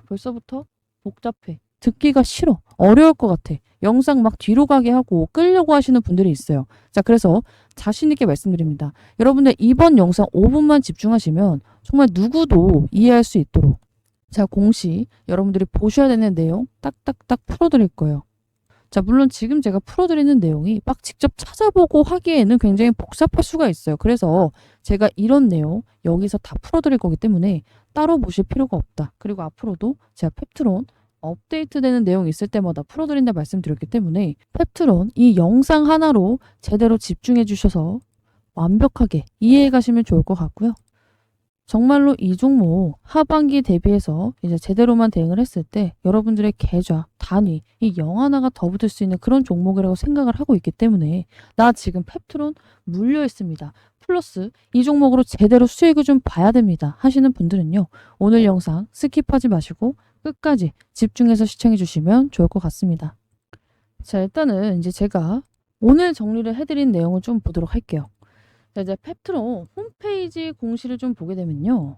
벌써부터 복잡해, 듣기가 싫어, 어려울 것 같아, 영상 막 뒤로 가게 하고 끌려고 하시는 분들이 있어요. 자, 그래서 자신 있게 말씀드립니다. 여러분들 이번 영상 5분만 집중하시면 정말 누구도 이해할 수 있도록, 자, 공시 여러분들이 보셔야 되는 내용 딱딱딱 풀어드릴 거예요. 자, 물론 지금 제가 풀어드리는 내용이 막 직접 찾아보고 하기에는 굉장히 복잡할 수가 있어요. 그래서 제가 이런 내용 여기서 다 풀어드릴 거기 때문에 따로 보실 필요가 없다. 그리고 앞으로도 제가 펩트론 업데이트되는 내용 있을 때마다 풀어드린다 말씀드렸기 때문에 펩트론 이 영상 하나로 제대로 집중해 주셔서 완벽하게 이해해 가시면 좋을 것 같고요. 정말로 이 종목 하반기 대비해서 이제 제대로만 대응을 했을 때 여러분들의 계좌, 단위, 이 0 하나가 더 붙을 수 있는 그런 종목이라고 생각을 하고 있기 때문에 나 지금 펩트론 물려 있습니다. 플러스 이 종목으로 제대로 수익을 좀 봐야 됩니다. 하시는 분들은요. 오늘 영상 스킵하지 마시고 끝까지 집중해서 시청해 주시면 좋을 것 같습니다. 자, 일단은 이제 제가 오늘 정리를 해드린 내용을 좀 보도록 할게요. 자, 이제 펩트론 홈페이지 공시를 좀 보게 되면요.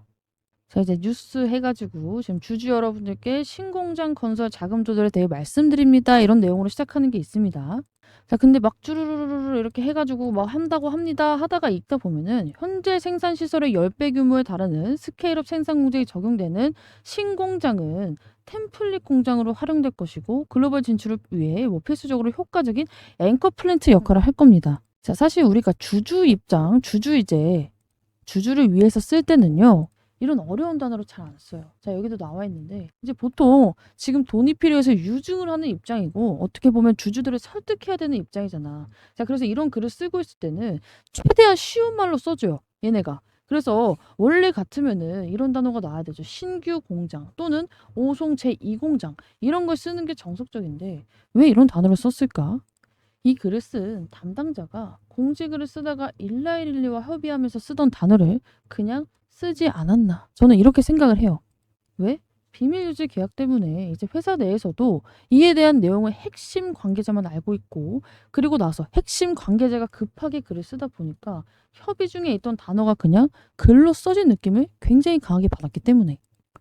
자, 이제 뉴스 해가지고 지금 주주 여러분들께 신공장 건설 자금 조달에 대해 말씀드립니다. 이런 내용으로 시작하는 게 있습니다. 자, 근데 막 쭈루루루루 이렇게 해가지고 막 한다고 합니다. 하다가 읽다 보면은 현재 생산 시설의 10배 규모에 달하는 스케일업 생산 공장이 적용되는 신공장은 템플릿 공장으로 활용될 것이고 글로벌 진출을 위해 뭐 필수적으로 효과적인 앵커 플랜트 역할을 할 겁니다. 자, 사실 우리가 주주 입장, 주주를 위해서 쓸 때는요. 이런 어려운 단어로 잘 안 써요. 자, 여기도 나와 있는데 이제 보통 지금 돈이 필요해서 유증을 하는 입장이고 어떻게 보면 주주들을 설득해야 되는 입장이잖아. 자, 그래서 이런 글을 쓰고 있을 때는 최대한 쉬운 말로 써줘요. 얘네가. 그래서 원래 같으면은 이런 단어가 나와야 되죠. 신규 공장 또는 오송 제2공장 이런 걸 쓰는 게 정석적인데 왜 이런 단어를 썼을까? 이 글을 쓴 담당자가 공지글을 쓰다가 일라이릴리와 협의하면서 쓰던 단어를 그냥 쓰지 않았나. 저는 이렇게 생각을 해요. 왜? 비밀유지 계약 때문에 이제 회사 내에서도 이에 대한 내용을 핵심 관계자만 알고 있고 그리고 나서 핵심 관계자가 급하게 글을 쓰다 보니까 협의 중에 있던 단어가 그냥 글로 써진 느낌을 굉장히 강하게 받았기 때문에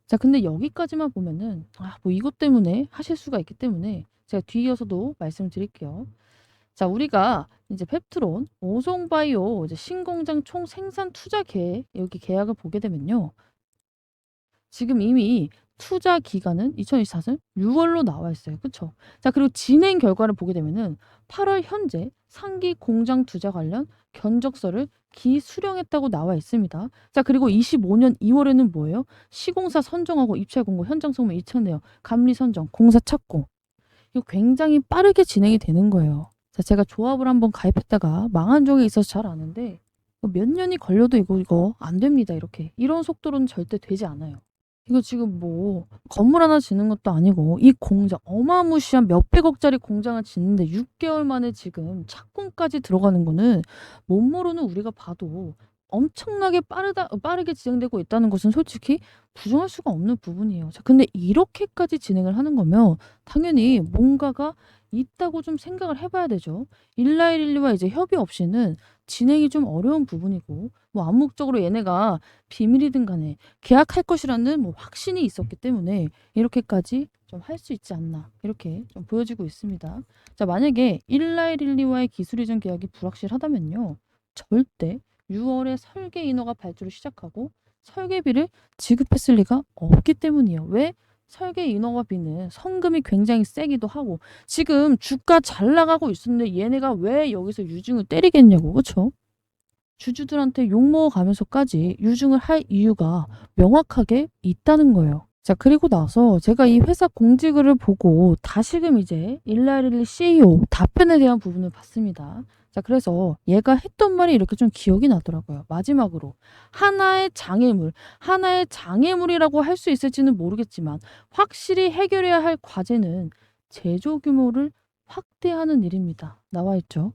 자, 근데 여기까지만 보면은 뭐 이것 때문에 하실 수가 있기 때문에 제가 뒤이어서도 말씀드릴게요. 자, 우리가 이제 펩트론, 오송바이오 이제 신공장 총 생산 투자 계획 여기 계약을 보게 되면요. 지금 이미 투자 기간은 2024년 6월로 나와 있어요. 그쵸? 자, 그리고 진행 결과를 보게 되면은 8월 현재 상기 공장 투자 관련 견적서를 기수령했다고 나와 있습니다. 자, 그리고 25년 2월에는 뭐예요? 시공사 선정하고 입찰 공고 현장 소문 2천 내역, 감리 선정, 공사 착공. 이거 굉장히 빠르게 진행이 되는 거예요. 자, 제가 조합을 한번 가입했다가 망한 적이 있어서 잘 아는데 몇 년이 걸려도 이거 안 됩니다. 이렇게. 이런 속도로는 절대 되지 않아요. 이거 지금 뭐 건물 하나 짓는 것도 아니고 이 공장 어마무시한 몇백억짜리 공장을 짓는데 6개월 만에 지금 착공까지 들어가는 거는 몸으로는 우리가 봐도 엄청나게 빠르게 진행되고 있다는 것은 솔직히 부정할 수가 없는 부분이에요. 자, 근데 이렇게까지 진행을 하는 거면 당연히 뭔가가 있다고 좀 생각을 해봐야 되죠. 일라일릴리와 이제 협의 없이는 진행이 좀 어려운 부분이고 뭐 암묵적으로 얘네가 비밀이든 간에 계약할 것이라는 뭐 확신이 있었기 때문에 이렇게까지 좀 할 수 있지 않나 이렇게 좀 보여지고 있습니다. 자, 만약에 일라일릴리와의 기술 이전 계약이 불확실하다면요. 절대 6월에 설계 인허가 발주를 시작하고 설계비를 지급했을 리가 없기 때문이에요. 왜? 설계 인허가비는 성금이 굉장히 세기도 하고 지금 주가 잘 나가고 있었는데 얘네가 왜 여기서 유증을 때리겠냐고. 그쵸? 주주들한테 욕먹어가면서까지 유증을 할 이유가 명확하게 있다는 거예요. 자, 그리고 나서 제가 이 회사 공지글을 보고 다시금 이제 일라일리 CEO 답변에 대한 부분을 봤습니다. 자, 그래서 얘가 했던 말이 이렇게 좀 기억이 나더라고요. 마지막으로 하나의 장애물이라고 할 수 있을지는 모르겠지만 확실히 해결해야 할 과제는 제조 규모를 확대하는 일입니다. 나와 있죠.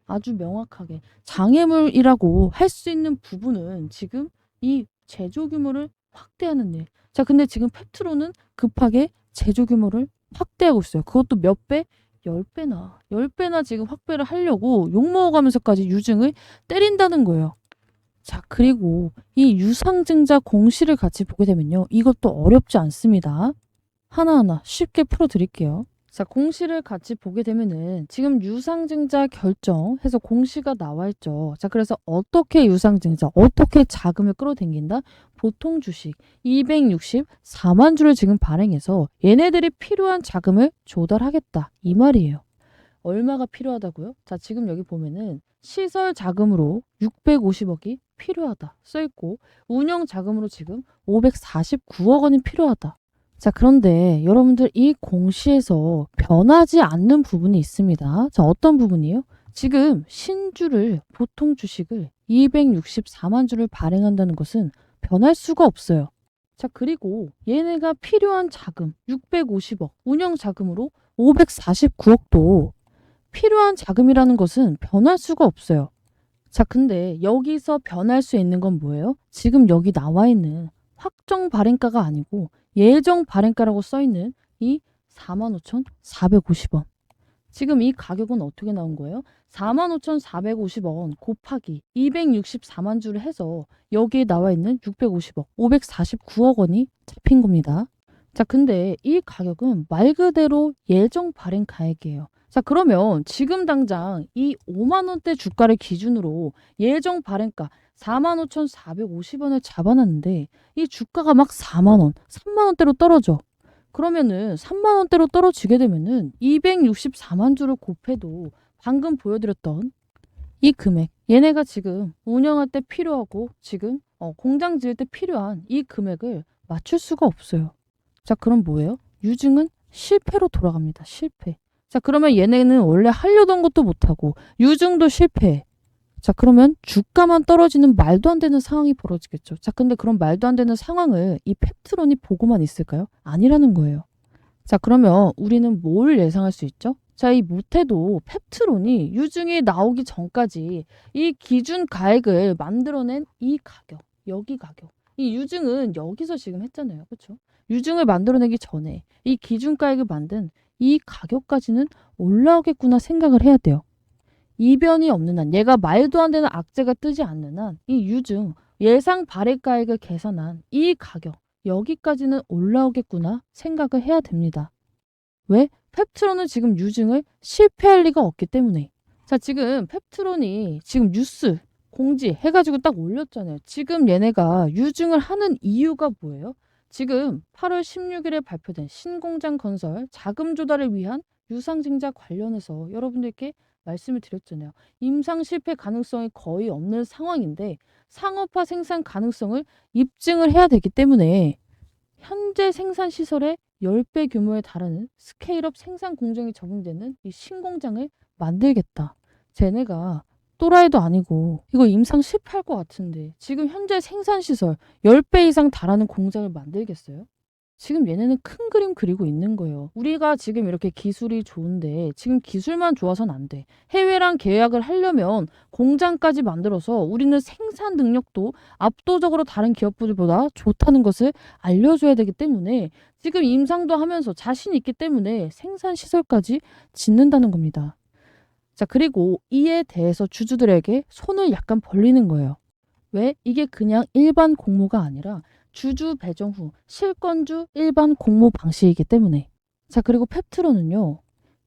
아주 명확하게 장애물이라고 할 수 있는 부분은 지금 이 제조 규모를 확대하는 일. 자, 근데 지금 팩트로는 급하게 제조 규모를 확대하고 있어요. 그것도 몇 배? 10배나. 10배나 지금 확대를 하려고 욕먹어가면서까지 유증을 때린다는 거예요. 자, 그리고 이 유상증자 공시를 같이 보게 되면요. 이것도 어렵지 않습니다. 하나하나 쉽게 풀어드릴게요. 자, 공시를 같이 보게 되면은 지금 유상증자 결정해서 공시가 나와 있죠. 자, 그래서 어떻게 유상증자, 어떻게 자금을 끌어당긴다? 보통 주식 264만 주를 지금 발행해서 얘네들이 필요한 자금을 조달하겠다. 이 말이에요. 얼마가 필요하다고요? 자, 지금 여기 보면은 시설 자금으로 650억이 필요하다 써있고 운영 자금으로 지금 549억 원이 필요하다. 자, 그런데 여러분들 이 공시에서 변하지 않는 부분이 있습니다. 자, 어떤 부분이에요? 지금 신주를 보통 주식을 264만 주를 발행한다는 것은 변할 수가 없어요. 자, 그리고 얘네가 필요한 자금 650억, 운영 자금으로 549억도 필요한 자금이라는 것은 변할 수가 없어요. 자, 근데 여기서 변할 수 있는 건 뭐예요? 지금 여기 나와 있는 확정 발행가가 아니고 예정 발행가라고 써 있는 이 45,450원. 지금 이 가격은 어떻게 나온 거예요? 45,450원 곱하기 264만 주를 해서 여기에 나와 있는 650억, 549억 원이 잡힌 겁니다. 자, 근데 이 가격은 말 그대로 예정 발행 가액이에요. 자, 그러면 지금 당장 이 5만 원대 주가를 기준으로 예정 발행가 45,450원을 잡아놨는데 이 주가가 막 4만 원, 3만 원대로 떨어져. 그러면은 3만 원대로 떨어지게 되면은 264만 주를 곱해도 방금 보여드렸던 이 금액, 얘네가 지금 운영할 때 필요하고 지금 공장 지을 때 필요한 이 금액을 맞출 수가 없어요. 자, 그럼 뭐예요? 유증은 실패로 돌아갑니다. 실패. 자, 그러면 얘네는 원래 하려던 것도 못하고 유증도 실패. 자, 그러면 주가만 떨어지는 말도 안 되는 상황이 벌어지겠죠. 자, 근데 그런 말도 안 되는 상황을 이 펩트론이 보고만 있을까요? 아니라는 거예요. 자, 그러면 우리는 뭘 예상할 수 있죠? 자, 이 못해도 펩트론이 유증이 나오기 전까지 이 기준 가액을 만들어낸 이 가격, 여기 가격. 이 유증은 여기서 지금 했잖아요. 그렇죠? 유증을 만들어내기 전에 이 기준 가액을 만든 이 가격까지는 올라오겠구나 생각을 해야 돼요. 이변이 없는 한, 얘가 말도 안 되는 악재가 뜨지 않는 한 이 유증 예상 발행가액을 계산한 이 가격 여기까지는 올라오겠구나 생각을 해야 됩니다. 왜? 펩트론은 지금 유증을 실패할 리가 없기 때문에. 자, 지금 펩트론이 지금 뉴스 공지 해가지고 딱 올렸잖아요. 지금 얘네가 유증을 하는 이유가 뭐예요? 지금 8월 16일에 발표된 신공장 건설 자금 조달을 위한 유상증자 관련해서 여러분들께 말씀을 드렸잖아요. 임상 실패 가능성이 거의 없는 상황인데 상업화 생산 가능성을 입증을 해야 되기 때문에 현재 생산 시설의 10배 규모에 달하는 스케일업 생산 공정이 적용되는 이 신공장을 만들겠다. 쟤네가 또라이도 아니고 이거 임상 실패할 것 같은데 지금 현재 생산 시설 10배 이상 달하는 공장을 만들겠어요? 지금 얘네는 큰 그림 그리고 있는 거예요. 우리가 지금 이렇게 기술이 좋은데 지금 기술만 좋아서는 안 돼. 해외랑 계약을 하려면 공장까지 만들어서 우리는 생산 능력도 압도적으로 다른 기업들보다 좋다는 것을 알려줘야 되기 때문에 지금 임상도 하면서 자신 있기 때문에 생산 시설까지 짓는다는 겁니다. 자, 그리고 이에 대해서 주주들에게 손을 약간 벌리는 거예요. 왜? 이게 그냥 일반 공모가 아니라 주주 배정 후 실권주 일반 공모 방식이기 때문에. 자, 그리고 펩트론은요.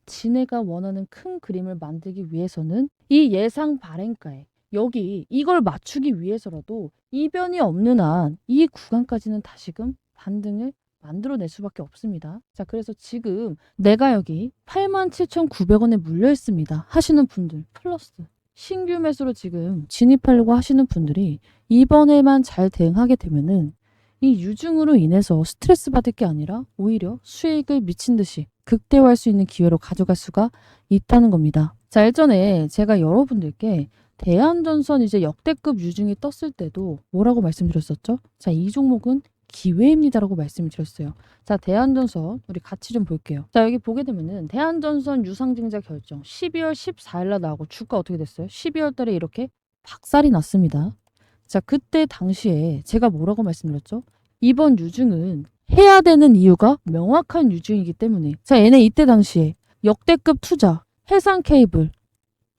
지네가 원하는 큰 그림을 만들기 위해서는 이 예상 발행가액 여기 이걸 맞추기 위해서라도 이변이 없는 한 이 구간까지는 다시금 반등을 만들어낼 수밖에 없습니다. 자, 그래서 지금 내가 여기 87,900원에 물려 있습니다 하시는 분들 플러스 신규 매수로 지금 진입하려고 하시는 분들이 이번에만 잘 대응하게 되면은 이 유증으로 인해서 스트레스 받을 게 아니라 오히려 수익을 미친 듯이 극대화할 수 있는 기회로 가져갈 수가 있다는 겁니다. 자, 예전에 제가 여러분들께 대한전선 이제 역대급 유증이 떴을 때도 뭐라고 말씀드렸었죠? 자, 이 종목은 기회입니다라고 말씀을 드렸어요. 자, 대한전선 우리 같이 좀 볼게요. 자, 여기 보게 되면은 대한전선 유상증자 결정 12월 14일 날 나오고 주가 어떻게 됐어요? 12월 달에 이렇게 박살이 났습니다. 자, 그때 당시에 제가 뭐라고 말씀드렸죠? 이번 유증은 해야 되는 이유가 명확한 유증이기 때문에. 자, 얘네 이때 당시에 역대급 투자, 해상 케이블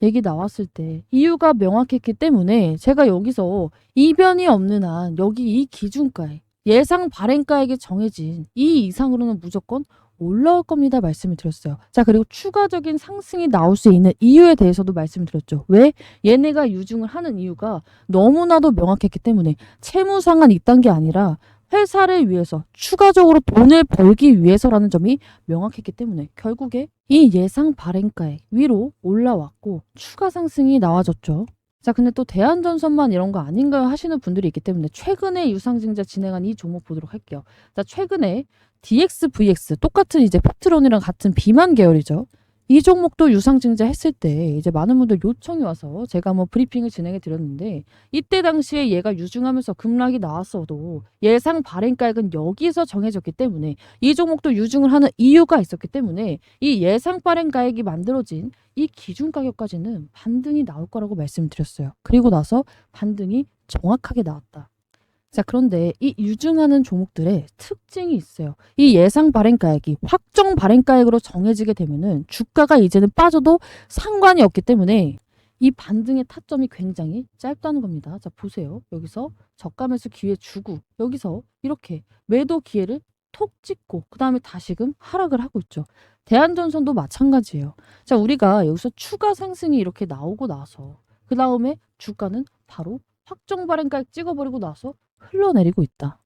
얘기 나왔을 때 이유가 명확했기 때문에 제가 여기서 이변이 없는 한 여기 이 기준가에 예상 발행가액이 정해진 이 이상으로는 무조건 올라올 겁니다 말씀을 드렸어요. 자, 그리고 추가적인 상승이 나올 수 있는 이유에 대해서도 말씀을 드렸죠. 왜? 얘네가 유증을 하는 이유가 너무나도 명확했기 때문에 채무상환 이딴 게 아니라 회사를 위해서 추가적으로 돈을 벌기 위해서라는 점이 명확했기 때문에 결국에 이 예상 발행가액 위로 올라왔고 추가 상승이 나와졌죠. 자, 근데 또 대한전선만 이런 거 아닌가요 하시는 분들이 있기 때문에 최근에 유상증자 진행한 이 종목 보도록 할게요. 자, 최근에 DXVX 똑같은 이제 펩트론이랑 같은 비만 계열이죠. 이 종목도 유상증자 했을 때 이제 많은 분들 요청이 와서 제가 한번 브리핑을 진행해 드렸는데, 이때 당시에 얘가 유증하면서 급락이 나왔어도 예상 발행가액은 여기서 정해졌기 때문에 이 종목도 유증을 하는 이유가 있었기 때문에 이 예상 발행가액이 만들어진 이 기준 가격까지는 반등이 나올 거라고 말씀드렸어요. 그리고 나서 반등이 정확하게 나왔다. 자, 그런데 이 유증하는 종목들의 특징이 있어요. 이 예상 발행가액이 확정 발행가액으로 정해지게 되면은 주가가 이제는 빠져도 상관이 없기 때문에 이 반등의 타점이 굉장히 짧다는 겁니다. 자, 보세요. 여기서 저가 매수 기회 주고 여기서 이렇게 매도 기회를 톡 찍고 그 다음에 다시금 하락을 하고 있죠. 대한전선도 마찬가지예요. 자, 우리가 여기서 추가 상승이 이렇게 나오고 나서 그 다음에 주가는 바로 확정 발행가액 찍어버리고 나서 흘러내리고 있다.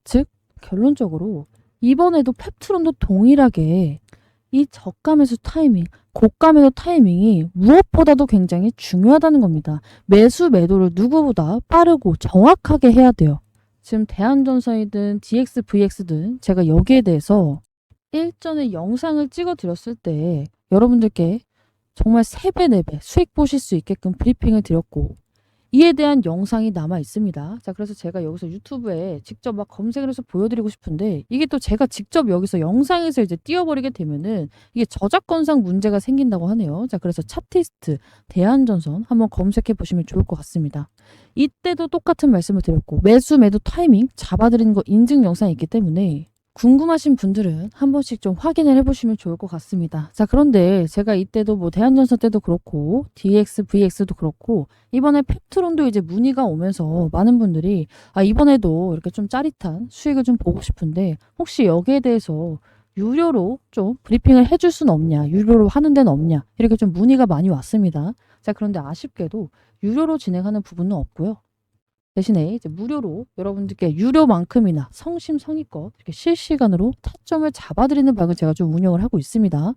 즉 결론적으로 이번에도 펩트론도 동일하게 이 저가 매수 타이밍, 고가 매도 타이밍이 무엇보다도 굉장히 중요하다는 겁니다. 매수 매도를 누구보다 빠르고 정확하게 해야 돼요. 지금 대한전선이든 DX, VX든 제가 여기에 대해서 일전에 영상을 찍어 드렸을 때 여러분들께 정말 3배, 4배 수익 보실 수 있게끔 브리핑을 드렸고, 이에 대한 영상이 남아 있습니다. 자, 그래서 제가 여기서 유튜브에 직접 막 검색을 해서 보여드리고 싶은데, 이게 또 제가 직접 여기서 영상에서 이제 띄워버리게 되면은 이게 저작권상 문제가 생긴다고 하네요. 자, 그래서 차티스트 대한전선 한번 검색해 보시면 좋을 것 같습니다. 이때도 똑같은 말씀을 드렸고, 매수 매도 타이밍 잡아드리는 거 인증 영상이 있기 때문에 궁금하신 분들은 한 번씩 좀 확인을 해보시면 좋을 것 같습니다. 자, 그런데 제가 이때도 뭐 대한전선 때도 그렇고 DX, VX도 그렇고 이번에 펩트론도 이제 문의가 오면서 많은 분들이 이번에도 이렇게 좀 짜릿한 수익을 좀 보고 싶은데 혹시 여기에 대해서 유료로 좀 브리핑을 해줄 수는 없냐, 유료로 하는 데는 없냐, 이렇게 좀 문의가 많이 왔습니다. 자, 그런데 아쉽게도 유료로 진행하는 부분은 없고요. 대신에 이제 무료로 여러분들께 유료만큼이나 성심성의껏 이렇게 실시간으로 타점을 잡아드리는 방을 제가 좀 운영을 하고 있습니다.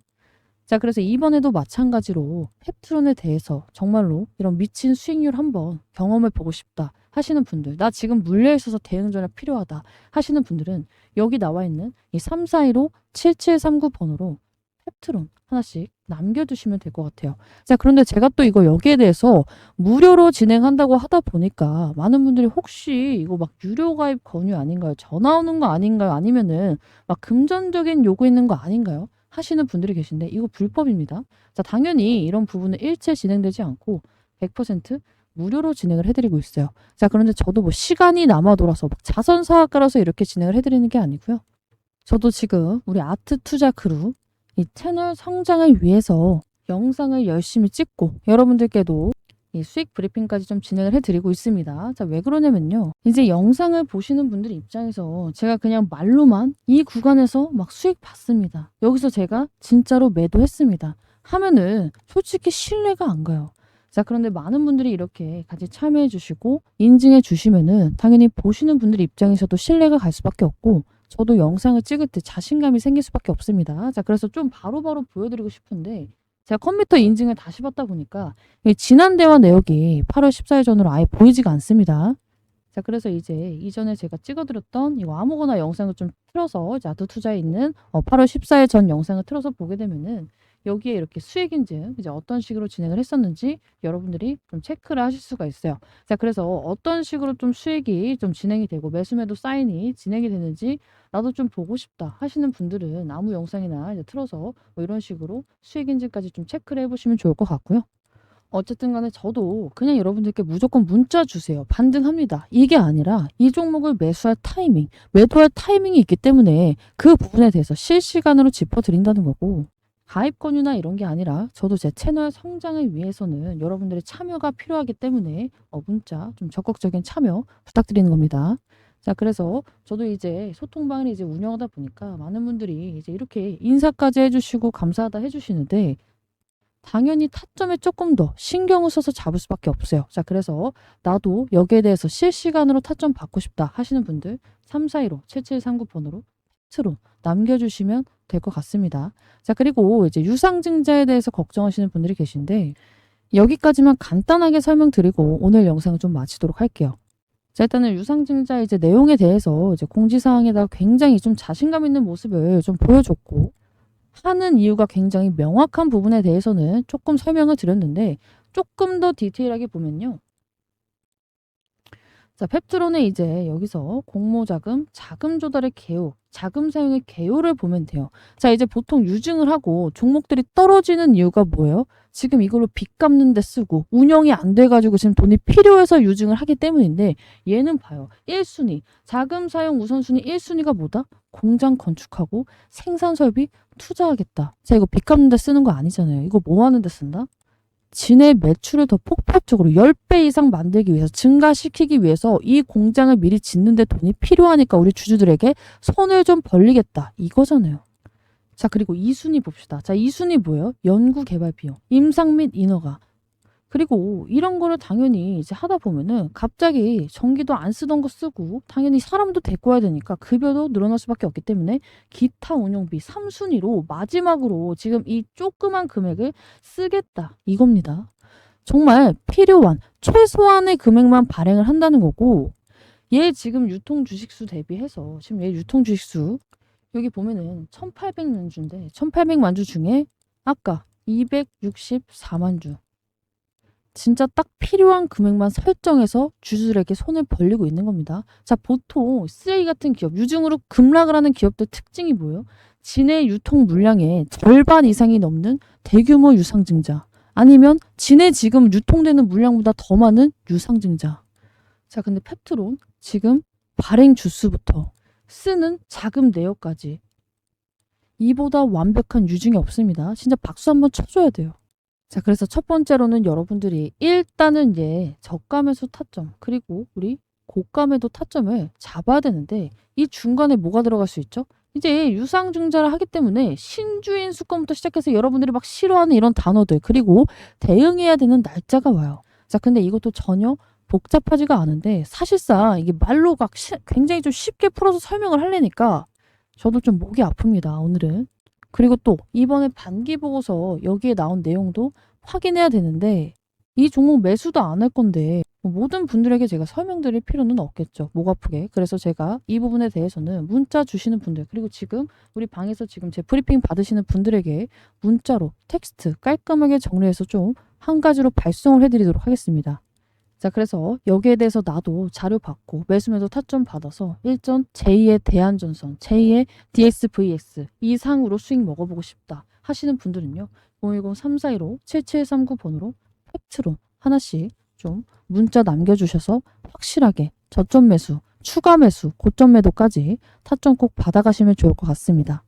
자, 그래서 이번에도 마찬가지로 펩트론에 대해서 정말로 이런 미친 수익률 한번 경험을 보고 싶다 하시는 분들, 나 지금 물려 있어서 대응 전략 필요하다 하시는 분들은 여기 나와 있는 이 3415-7739번으로 펩트론 하나씩 남겨두시면 될 것 같아요. 자, 그런데 제가 또 이거 여기에 대해서 무료로 진행한다고 하다 보니까 많은 분들이 혹시 이거 막 유료 가입 권유 아닌가요? 전화 오는 거 아닌가요? 아니면은 막 금전적인 요구 있는 거 아닌가요? 하시는 분들이 계신데 이거 불법입니다. 자, 당연히 이런 부분은 일체 진행되지 않고 100% 무료로 진행을 해드리고 있어요. 자, 그런데 저도 뭐 시간이 남아 돌아서 막 자선사학과라서 이렇게 진행을 해드리는 게 아니고요. 저도 지금 우리 아트 투자 크루 이 채널 성장을 위해서 영상을 열심히 찍고 여러분들께도 이 수익 브리핑까지 좀 진행을 해드리고 있습니다. 자, 왜 그러냐면요. 이제 영상을 보시는 분들 입장에서 제가 그냥 말로만 이 구간에서 막 수익 봤습니다. 여기서 제가 진짜로 매도했습니다. 하면은 솔직히 신뢰가 안 가요. 자, 그런데 많은 분들이 이렇게 같이 참여해 주시고 인증해 주시면은 당연히 보시는 분들 입장에서도 신뢰가 갈 수밖에 없고 저도 영상을 찍을 때 자신감이 생길 수밖에 없습니다. 자, 그래서 좀 바로바로 보여드리고 싶은데 제가 컴퓨터 인증을 다시 받다 보니까 지난 대화 내역이 8월 14일 전으로 아예 보이지가 않습니다. 자, 그래서 이제 이전에 제가 찍어드렸던 이거 아무거나 영상을 좀 틀어서 이제 아트 투자에 있는 8월 14일 전 영상을 틀어서 보게 되면은 여기에 이렇게 수익 인증 이제 어떤 식으로 진행을 했었는지 여러분들이 좀 체크를 하실 수가 있어요. 자, 그래서 어떤 식으로 좀 수익이 좀 진행이 되고 매수매도 사인이 진행이 되는지 나도 좀 보고 싶다 하시는 분들은 아무 영상이나 이제 틀어서 뭐 이런 식으로 수익 인증까지 좀 체크를 해보시면 좋을 것 같고요. 어쨌든 간에 저도 그냥 여러분들께 무조건 문자 주세요. 반등합니다. 이게 아니라 이 종목을 매수할 타이밍, 매도할 타이밍이 있기 때문에 그 부분에 대해서 실시간으로 짚어드린다는 거고 가입 권유나 이런 게 아니라 저도 제 채널 성장을 위해서는 여러분들의 참여가 필요하기 때문에 문자 좀 적극적인 참여 부탁드리는 겁니다. 자, 그래서 저도 이제 소통방을 이제 운영하다 보니까 많은 분들이 이제 이렇게 인사까지 해주시고 감사하다 해주시는데 당연히 타점에 조금 더 신경을 써서 잡을 수밖에 없어요. 자, 그래서 나도 여기에 대해서 실시간으로 타점 받고 싶다 하시는 분들 3415-7739번으로 팩트로 남겨주시면 될 것 같습니다. 자, 그리고 이제 유상증자에 대해서 걱정하시는 분들이 계신데 여기까지만 간단하게 설명드리고 오늘 영상을 좀 마치도록 할게요. 자, 일단은 유상증자 이제 내용에 대해서 이제 공지사항에다가 굉장히 좀 자신감 있는 모습을 좀 보여줬고 하는 이유가 굉장히 명확한 부분에 대해서는 조금 설명을 드렸는데 조금 더 디테일하게 보면요. 자, 펩트론의 이제 여기서 공모자금, 자금 조달의 개요, 자금 사용의 개요를 보면 돼요. 자, 이제 보통 유증을 하고 종목들이 떨어지는 이유가 뭐예요? 지금 이걸로 빚 갚는 데 쓰고 운영이 안 돼가지고 지금 돈이 필요해서 유증을 하기 때문인데 얘는 봐요. 1순위, 자금 사용 우선순위 1순위가 뭐다? 공장 건축하고 생산 설비 투자하겠다. 자, 이거 빚 갚는 데 쓰는 거 아니잖아요. 이거 뭐 하는 데 쓴다? 진의 매출을 더 폭발적으로 10배 이상 만들기 위해서 증가시키기 위해서 이 공장을 미리 짓는데 돈이 필요하니까 우리 주주들에게 손을 좀 벌리겠다 이거잖아요. 자, 그리고 2순위 봅시다. 자, 2순위 뭐예요? 연구 개발 비용, 임상 및 인허가. 그리고 이런 거를 당연히 이제 하다 보면은 갑자기 전기도 안 쓰던 거 쓰고 당연히 사람도 데리고 와야 되니까 급여도 늘어날 수밖에 없기 때문에 기타 운영비 3순위로 마지막으로 지금 이 조그만 금액을 쓰겠다 이겁니다. 정말 필요한 최소한의 금액만 발행을 한다는 거고 얘 지금 유통 주식수 대비해서 지금 얘 유통 주식수 여기 보면은 1800만 주인데 1800만 주 중에 아까 264만 주 진짜 딱 필요한 금액만 설정해서 주주들에게 손을 벌리고 있는 겁니다. 자, 보통 쓰레기 같은 기업, 유증으로 급락을 하는 기업들 특징이 뭐예요? 진해 유통 물량의 절반 이상이 넘는 대규모 유상증자 아니면 진해 지금 유통되는 물량보다 더 많은 유상증자. 자, 근데 펩트론 지금 발행 주수부터 쓰는 자금 내역까지 이보다 완벽한 유증이 없습니다. 진짜 박수 한번 쳐줘야 돼요. 자, 그래서 첫 번째로는 여러분들이 일단은 이제 저가 매수 타점 그리고 우리 고가 매도 타점을 잡아야 되는데 이 중간에 뭐가 들어갈 수 있죠? 이제 유상증자를 하기 때문에 신주인 수권부터 시작해서 여러분들이 막 싫어하는 이런 단어들 그리고 대응해야 되는 날짜가 와요. 자, 근데 이것도 전혀 복잡하지가 않은데 사실상 이게 말로 막 굉장히 좀 쉽게 풀어서 설명을 하려니까 저도 좀 목이 아픕니다, 오늘은. 그리고 또 이번에 반기 보고서 여기에 나온 내용도 확인해야 되는데 이 종목 매수도 안 할 건데 모든 분들에게 제가 설명드릴 필요는 없겠죠. 목 아프게. 그래서 제가 이 부분에 대해서는 문자 주시는 분들 그리고 지금 우리 방에서 지금 제 브리핑 받으시는 분들에게 문자로 텍스트 깔끔하게 정리해서 좀 한 가지로 발송을 해드리도록 하겠습니다. 자, 그래서 여기에 대해서 나도 자료 받고 매수매도 타점 받아서 일전 제2의 대한전선, 제2의 DSVX 이상으로 수익 먹어보고 싶다 하시는 분들은요. 010-341-7739번으로 펩트론 하나씩 좀 문자 남겨주셔서 확실하게 저점 매수, 추가 매수, 고점 매도까지 타점 꼭 받아가시면 좋을 것 같습니다.